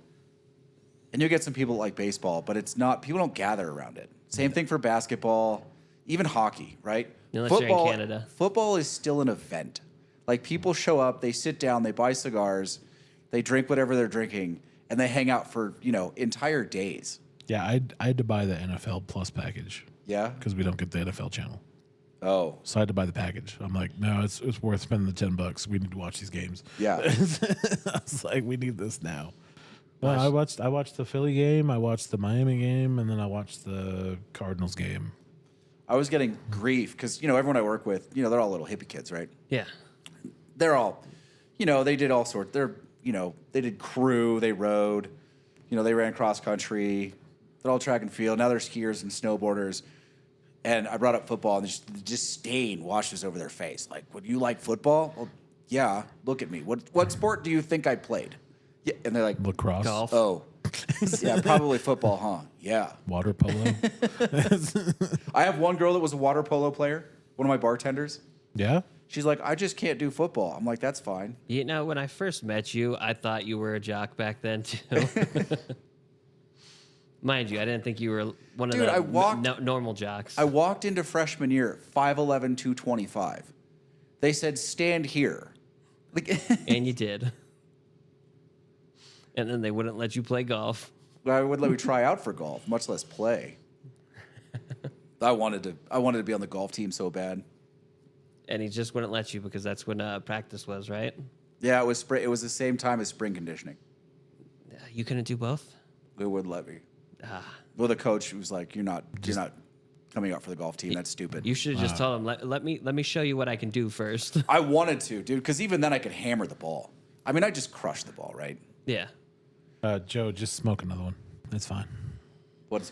and you'll get some people that like baseball, but it's not, people don't gather around it. Same thing for basketball, even hockey, right? Unless you're in Canada. Football is still an event. Like, people show up, they sit down, they buy cigars, they drink whatever they're drinking, and they hang out for, entire days. Yeah, I had to buy the NFL Plus package Yeah? because we don't get the NFL channel. Oh, So I had to buy the package. I'm like, no, it's worth spending the $10. We need to watch these games. yeah. I was like, we need this now. Well, I watched the Philly game, I watched the Miami game, and then I watched the Cardinals game. I was getting grief because, everyone I work with, they're all little hippie kids, right? Yeah. They're all, they did all sorts. They did crew, they rode, they ran cross country. They're all track and field. Now they're skiers and snowboarders. And I brought up football, and this disdain washes over their face. Like, would you like football? Well, yeah. Look at me. What sport do you think I played? Yeah. And they're like, Lacrosse, Golf. oh, yeah, probably football, huh? Yeah. water polo. I have one girl that was a water polo player, one of my bartenders. Yeah? She's like, I just can't do football. I'm like, that's fine. When I first met you, I thought you were a jock back then, too. Mind you, I didn't think you were one of Dude, the I walked- normal jocks. I walked into freshman year, 5'11", 225. They said, stand here. Like, And you did. And then they wouldn't let you play golf. I wouldn't let me try out for golf, much less play. I wanted to be on the golf team so bad. And he just wouldn't let you because that's when practice was, right? Yeah, it was spring. It was the same time as spring conditioning. You couldn't do both? They wouldn't let me. Ah. Well, the coach was like, "You're not coming out for the golf team. That's stupid." You should have just told him, let me show you what I can do first. I wanted to, dude, because even then I could hammer the ball. I mean, I just crushed the ball, right? Yeah. Joe, just smoke another one. That's fine. What?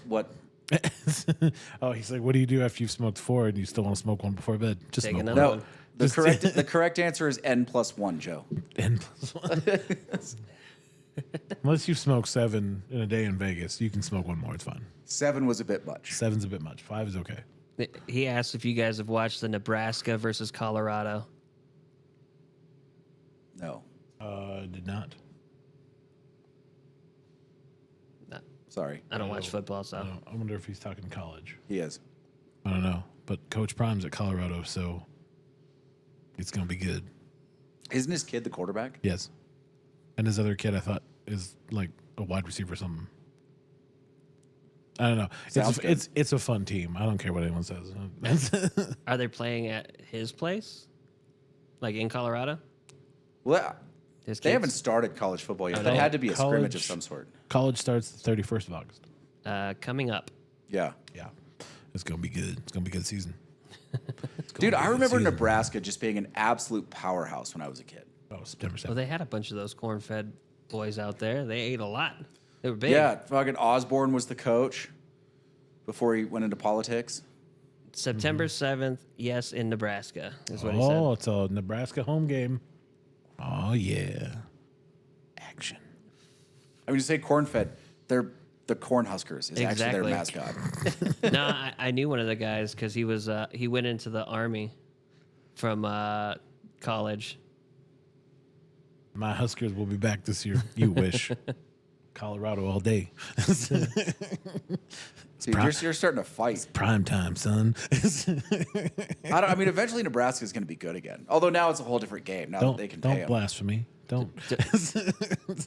Oh, he's like, what do you do after you've smoked 4 and you still want to smoke one before bed? Just Take smoke another one. No, one. the correct answer is N+1, Joe. N+1. Unless you smoke 7 in a day in Vegas, you can smoke one more. It's fine. 7 was a bit much. 7's a bit much. 5 is okay. He asked if you guys have watched the Nebraska versus Colorado. No, Did not. No. Sorry, I don't watch football, so I wonder if he's talking college. he is. I don't know. But Coach Prime's at Colorado, so it's going to be good. Isn't his kid the quarterback? Yes. And his other kid, I thought, is like a wide receiver or something. I don't know. Sounds good. It's a fun team. I don't care what anyone says. are they playing at his place, like in Colorado? Well, His they kids? haven't started college football yet. Oh, That no. had to be a scrimmage of College- some sort. College starts the 31st of August. Coming up. Yeah. Yeah. It's going to be good. It's going to be a good season. Dude, I good remember season. Nebraska just being an absolute powerhouse when I was a kid. Oh, September 7th. Well, they had a bunch of those corn-fed boys out there. They ate a lot. They were big. Yeah, fucking Osborne was the coach before he went into politics. September 7th, yes, in Nebraska, is what he Oh, said. it's a Nebraska home game. Oh, yeah. Action. I mean, you say corn-fed, they're the Cornhuskers is actually their Exactly. mascot. No, I knew one of the guys because he went into the Army from college. My Huskers will be back this year. You wish. Colorado all day. Dude, you're starting to fight. Prime time, son. I mean, eventually Nebraska is going to be good again. Although now it's a whole different game. Now that they can pay don't them. blasphemy. Don't.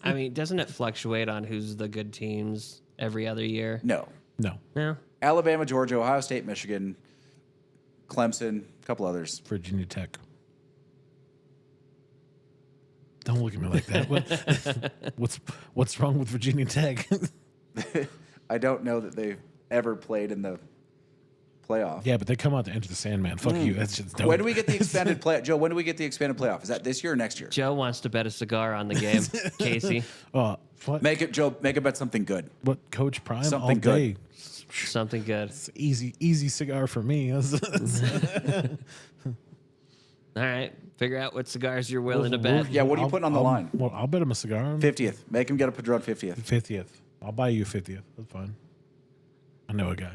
I mean, doesn't it fluctuate on who's the good teams every other year? No. No. No. Alabama, Georgia, Ohio State, Michigan, Clemson, a couple others. Virginia Tech. Don't look at me like that. What's wrong with Virginia Tech? I don't know that they've ever played in the playoff. Yeah, but they come out to Enter the Sandman. Fuck you. That's just dope. When do we get the expanded play? Joe, when do we get the expanded playoff? Is that this year or next year? Joe wants to bet a cigar on the game. Casey, What? Make it, Joe. Make it bet something good. What? Coach Prime Something all day. something good. It's easy cigar for me. All right, figure out what cigars you're willing to bet. Yeah, what are you putting on the line? Well, I'll bet him a cigar. 50th. Make him get a Padron 50th. 50th. I'll buy you a 50th. That's fine. I know a guy.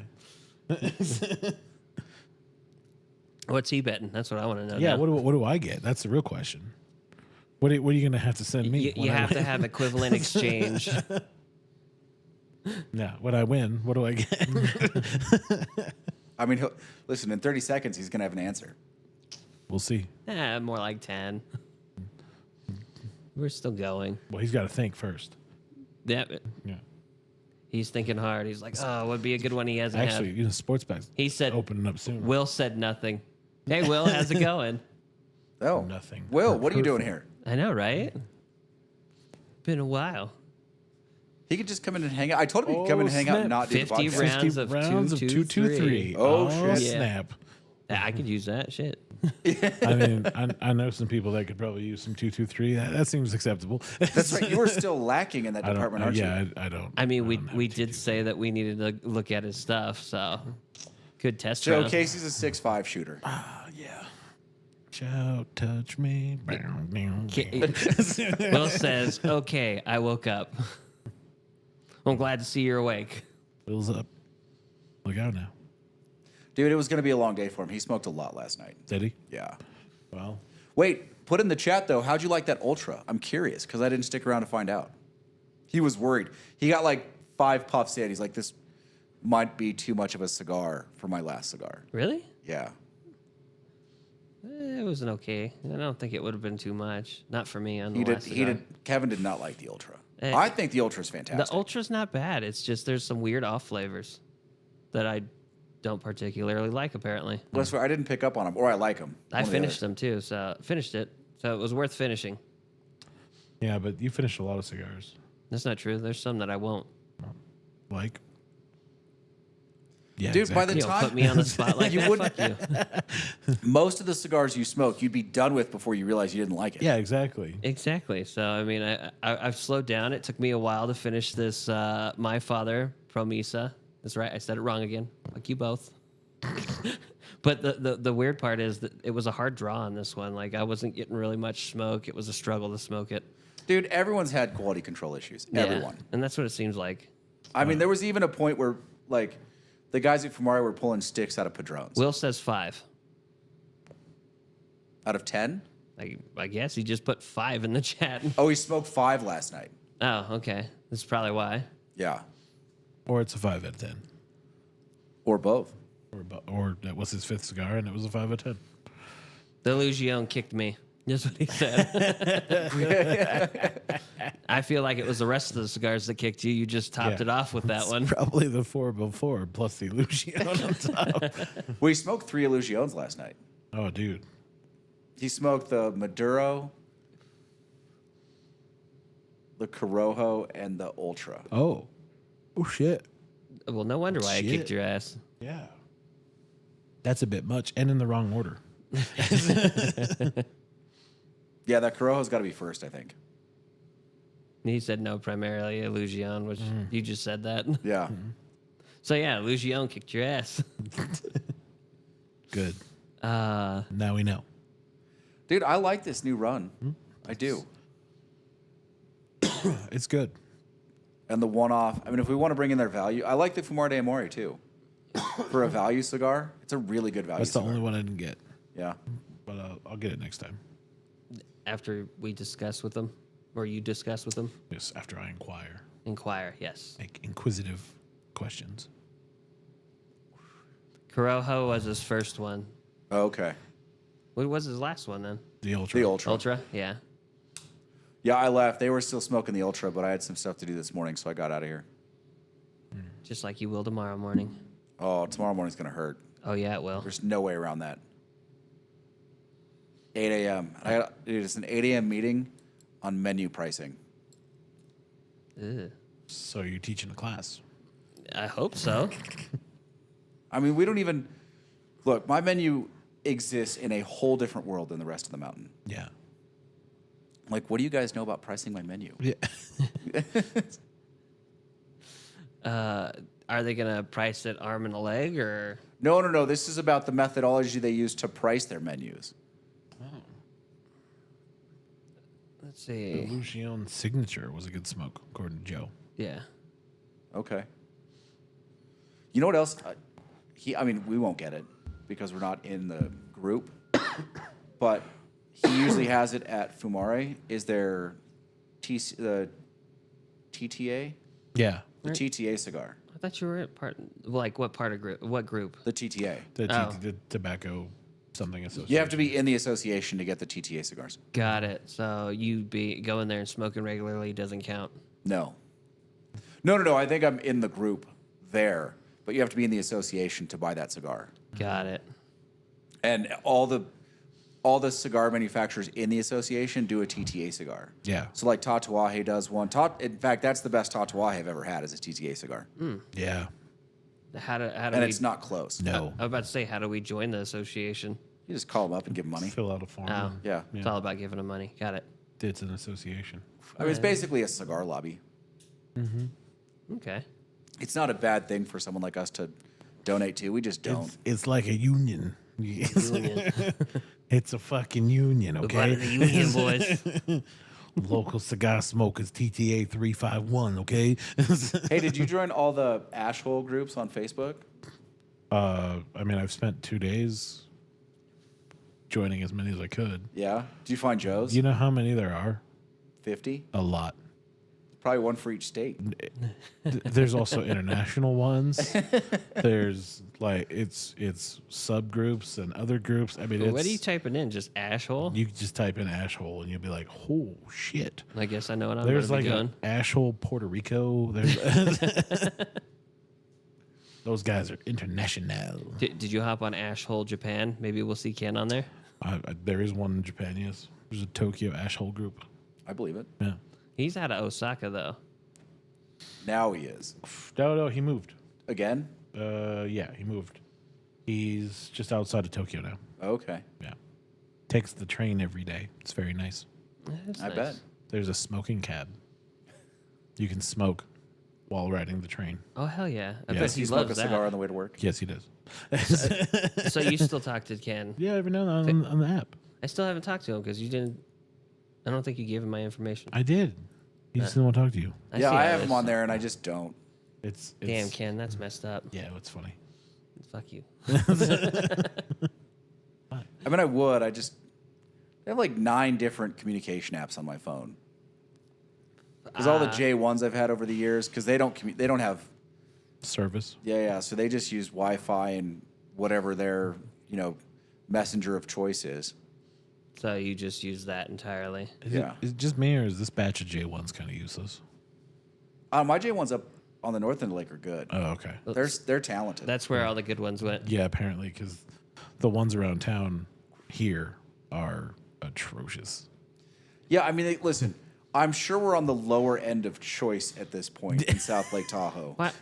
What's he betting? That's what I want to know. Yeah. now. What do I get? That's the real question. What are you going to have to send me? You, when you I have to win? have equivalent exchange. Yeah. When I win, what do I get? I mean, listen, in 30 seconds, he's going to have an answer. We'll see. More like 10. We're still going. Well, he's got to think first. Yeah, Yeah. he's thinking hard. He's like, oh, would be a good one he hasn't Actually, had. you know, sports bets He said, opening up soon. Will said nothing. Hey, Will, how's it going? Oh. Nothing. Will, what are you doing here? I know, right? Been a while. He could just come in and hang out. I told him he could come in and hang out and snap. not do the 50 podcast. rounds. 50 of rounds of 2, 2, 2-2-3. Oh, shit. Yeah. Snap. Yeah, I could use that shit. I mean, I know some people that could probably use some 2-2-3. That seems acceptable. That's right. You were still lacking in that I don't. department, aren't yeah, you? I don't. I mean, I we don't have we to did do say that we needed to look at his stuff, so good test Joe run. Casey's a 6'5" shooter. Yeah. Shout, touch me. Will says, "Okay, I woke up. I'm glad to see you're awake." Bills up. Look out now. Dude, it was going to be a long day for him. He smoked a lot last night. Did he? Yeah. Well, Wait, put in the chat, though, how'd you like that Ultra? I'm curious, because I didn't stick around to find out. He was worried. He got like 5 puffs in. He's like, this might be too much of a cigar for my last cigar. Really? Yeah. It wasn't okay. I don't think it would have been too much. Not for me on the He did. last He cigar. did. Kevin did not like the Ultra. Eh, I think the Ultra's The fantastic. Ultra's not bad. It's just there's some weird off flavors that I don't particularly like. Apparently, That's why I didn't pick up on them, or I like them. I finished them too. So finished it. So it was worth finishing. yeah, but you finished a lot of cigars. That's not true. There's some that I won't. Like? Yeah, Dude, by the You don't time put me on the spot like You that. wouldn't- Fuck you. most of the cigars you smoke, you'd be done with before you realize you didn't like it. Yeah, exactly. Exactly. So I mean, I've slowed down. It took me a while to finish this. My Father Promesa. That's right. I said it wrong again. Fuck you both. But the weird part is that it was a hard draw on this one. Like I wasn't getting really much smoke. It was a struggle to smoke it. Dude, everyone's had quality control issues. Yeah. Everyone. And that's what it seems like. I mean, there was even a point where, like, the guys at Fumari were pulling sticks out of Padrones. Will says 5. Out of 10? I guess he just put 5 in the chat. Oh, he smoked 5 last night. Oh, okay. That's probably why. Yeah. Or it's a 5 out of 10. Or both. Or that was his 5th cigar, and it was a 5 out of 10. The Illusion kicked me. That's what he said. I feel like it was the rest of the cigars that kicked you. You just topped Yeah. it off with that one. Probably the 4 before, plus the Illusion on top. We smoked 3 Illusions last night. Oh, dude. He smoked the Maduro, the Corojo, and the Ultra. Oh. Oh, shit. Well, no wonder why I Shit. kicked your ass. Yeah. That's a bit much, and in the wrong order. Yeah, that Corojo's got to be first, I think. He said no, primarily Illusion, which you just said that. Yeah. So yeah, Illusion kicked your ass. Good. Uh, Now we know. Dude, I like this new run. I do. It's good. And the one-off. I mean, if we want to bring in their value, I like the Fumar de Amore too. For a value cigar, it's a really good value That's the cigar. only one I didn't get, Yeah. but I'll get it next time. after we discuss with them, or you discuss with them, Yes, after I inquire. Yes. make inquisitive questions. Corojo was his first one. Okay. What was his last one then? The Ultra. The Ultra. Ultra. Yeah. Yeah, I left. They were still smoking the Ultra, but I had some stuff to do this morning, so I got out of here. Just like you will tomorrow morning. Oh, tomorrow morning's going to hurt. Oh yeah, it will. There's no way around that. 8 a.m. Dude, it's an 8 a.m. meeting on menu pricing. Ugh. So you're teaching a class. I hope so. I mean, we don't even... Look, my menu exists in a whole different world than the rest of the mountain. Yeah. Like, what do you guys know about pricing my menu? Yeah. Are they gonna price it arm and a leg, or No. This is about the methodology they use to price their menus. let's see? Illusion Signature was a good smoke, according to Joe. Yeah. Okay. You know what else? I mean, we won't get it because we're not in the group. But he usually has it at Fumare. Is there the TTA? Yeah. The TTA cigar. I thought you were at part. Like what part of group? What group? The TTA. The tobacco something association. You have to be in the association to get the TTA cigars. Got it. So you be going there and smoking regularly doesn't count. No. I think I'm in the group there, but you have to be in the association to buy that cigar. Got it. And all the cigar manufacturers in the association do a TTA cigar. Yeah. So like Tatuaje does one. In fact, that's the best Tatuaje I've ever had is a TTA cigar. Yeah. How do And we? it's not close. No. I was about to say, how do we join the association? You just call them up and give them money. Fill out a form. Oh, Yeah. It's all about giving them money. Got it. It's an association. I mean, it's basically a cigar lobby. Okay. It's not a bad thing for someone like us to donate to. We just don't. It's like a union. Union. It's a fucking union, We're part okay? of the union, boys. Local cigar smokers, TTA 351, okay? Hey, did you join all the Ashhole groups on Facebook? I mean, I've spent 2 days joining as many as I could. Yeah. Did you find Joe's? You know how many there are? 50? A lot. Probably one for each state. There's also international ones. There's like it's subgroups and other groups. I mean, it's, What are you typing in? Just ashhole? you just type in ashhole and you'll be like, oh shit. I guess I know what I'm There's going like to be doing. an ashhole Puerto Rico. There's those guys are international. Did you hop on Ashhole Japan? Maybe we'll see Ken on there. There is one in Japan. Yes, there's a Tokyo ashhole group. I believe it. Yeah. He's out of Osaka though. Now he is. No, he moved. Again? Yeah, he moved. He's just outside of Tokyo now. Okay. Yeah. Takes the train every day. It's very nice. That's I nice. bet. There's a smoking cab. You can smoke while riding the train. Oh hell yeah! I Yeah. bet Does he he smoke a loves cigar on that. the way to work? Yes, he does. So you still talk to Ken? Yeah, every now and then on the app. I still haven't talked to him because you didn't. I don't think you gave him my information. I did. He just didn't want to talk to you. I Yeah, see I how have it him is. on there and I just don't. It's Damn, Ken, that's messed up. Yeah, it's funny. Fuck you. I mean, I would. I have like 9 different communication apps on my phone. Because all the J1s I've had over the years, because they don't have Service. Yeah. So they just use Wi-Fi and whatever their, messenger of choice is. So you just use that entirely. Is it just me, or is this batch of J1s kind of useless? My J1s up on the north end of the lake are good. Oh, okay. They're talented. That's where all the good ones went. Yeah, apparently, because the ones around town here are atrocious. Yeah, I mean, listen, I'm sure we're on the lower end of choice at this point in South Lake Tahoe. What?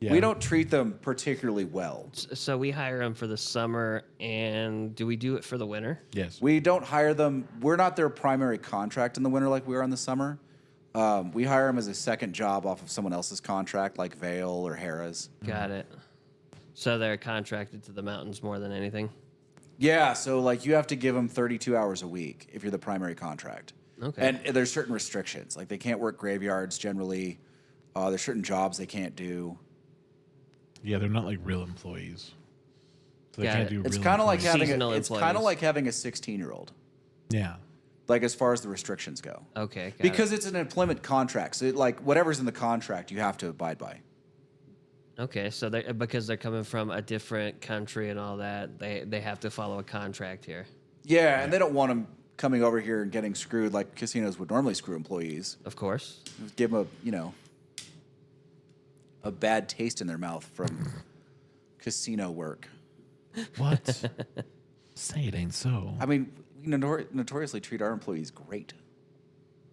Yeah. We don't treat them particularly well. So we hire them for the summer, and do we do it for the winter? Yes. We don't hire them. We're not their primary contract in the winter like we are in the summer. We hire them as a second job off of someone else's contract, like Vail or Harrah's. Got it. So they're contracted to the mountains more than anything. Yeah, so like you have to give them 32 hours a week if you're the primary contract. Okay. And there's certain restrictions, like they can't work graveyards generally. There's certain jobs they can't do. Yeah, they're not like real employees. So they Got can't it. do It's real kind of like employees. having Seasonal it's kind of employees. like having a 16-year-old. Yeah. Like as far as the restrictions go. Okay. Got Because it's an employment contract. So like whatever's in the contract, you have to abide by. it. Okay, so because they're coming from a different country and all that, they have to follow a contract here. Yeah, and they don't want them coming over here and getting screwed like casinos would normally screw employees. Of course. Give them a bad taste in their mouth from casino work. What? Say it ain't so. I mean, we notoriously treat our employees great.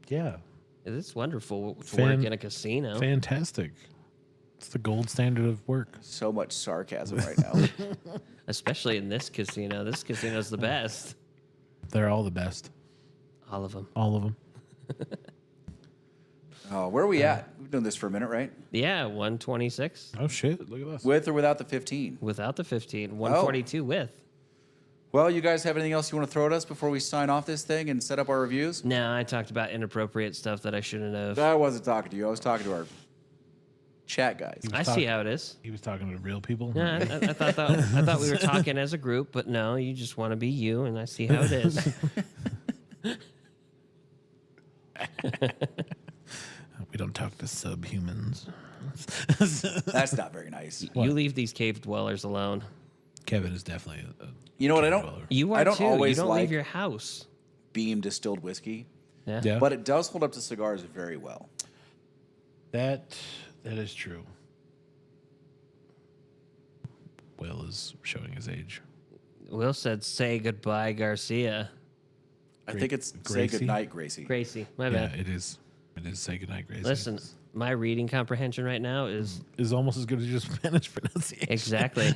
Yeah. It's wonderful to work in a casino. Fantastic. It's the gold standard of work. So much sarcasm right now. Especially in this casino. This casino's the best. They're all the best. All of them. All of them. Oh, where are we at? We've done this for a minute, right? Yeah, 126 Oh shit! Look at this. With or without the 15? without the 15. 142 with. Well, you guys have anything else you want to throw at us before we sign off this thing and set up our reviews? No, I talked about inappropriate stuff that I shouldn't have. I wasn't talking to you. I was talking to our chat guys. I see how it is. He was talking to real people. Yeah, I thought we were talking as a group, but no, you just want to be you, and I see how it is. We don't talk to subhumans. That's not very nice. You leave these cave dwellers alone. Kevin is definitely a You know what? You are I don't too. You always don't like leave your house. Beam distilled whiskey, Yeah. Yeah. but it does hold up to cigars very well. That is true. Will is showing his age. Will said, "Say goodbye, Garcia." I think it's say Gracie? goodnight, Gracie. Gracie, my Yeah, bad. it is. It is. Say goodnight, Gracie. Listen, my reading comprehension right now is Is almost as good as your Spanish pronunciation. exactly.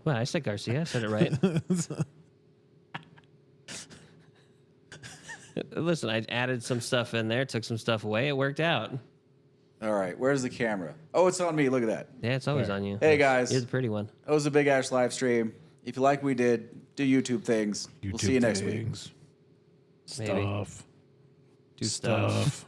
Well, I said Garcia. I said it right. Listen, I added some stuff in there, took some stuff away. It worked out. All right, where's the camera? Oh, it's on me. Look at that. Yeah, it's always on you. Hey, guys. You're the pretty one. That was a Big Ash live stream. If you like what we did, do YouTube things. We'll see you next week. things. Maybe. Stuff. Do stuff. Stuff.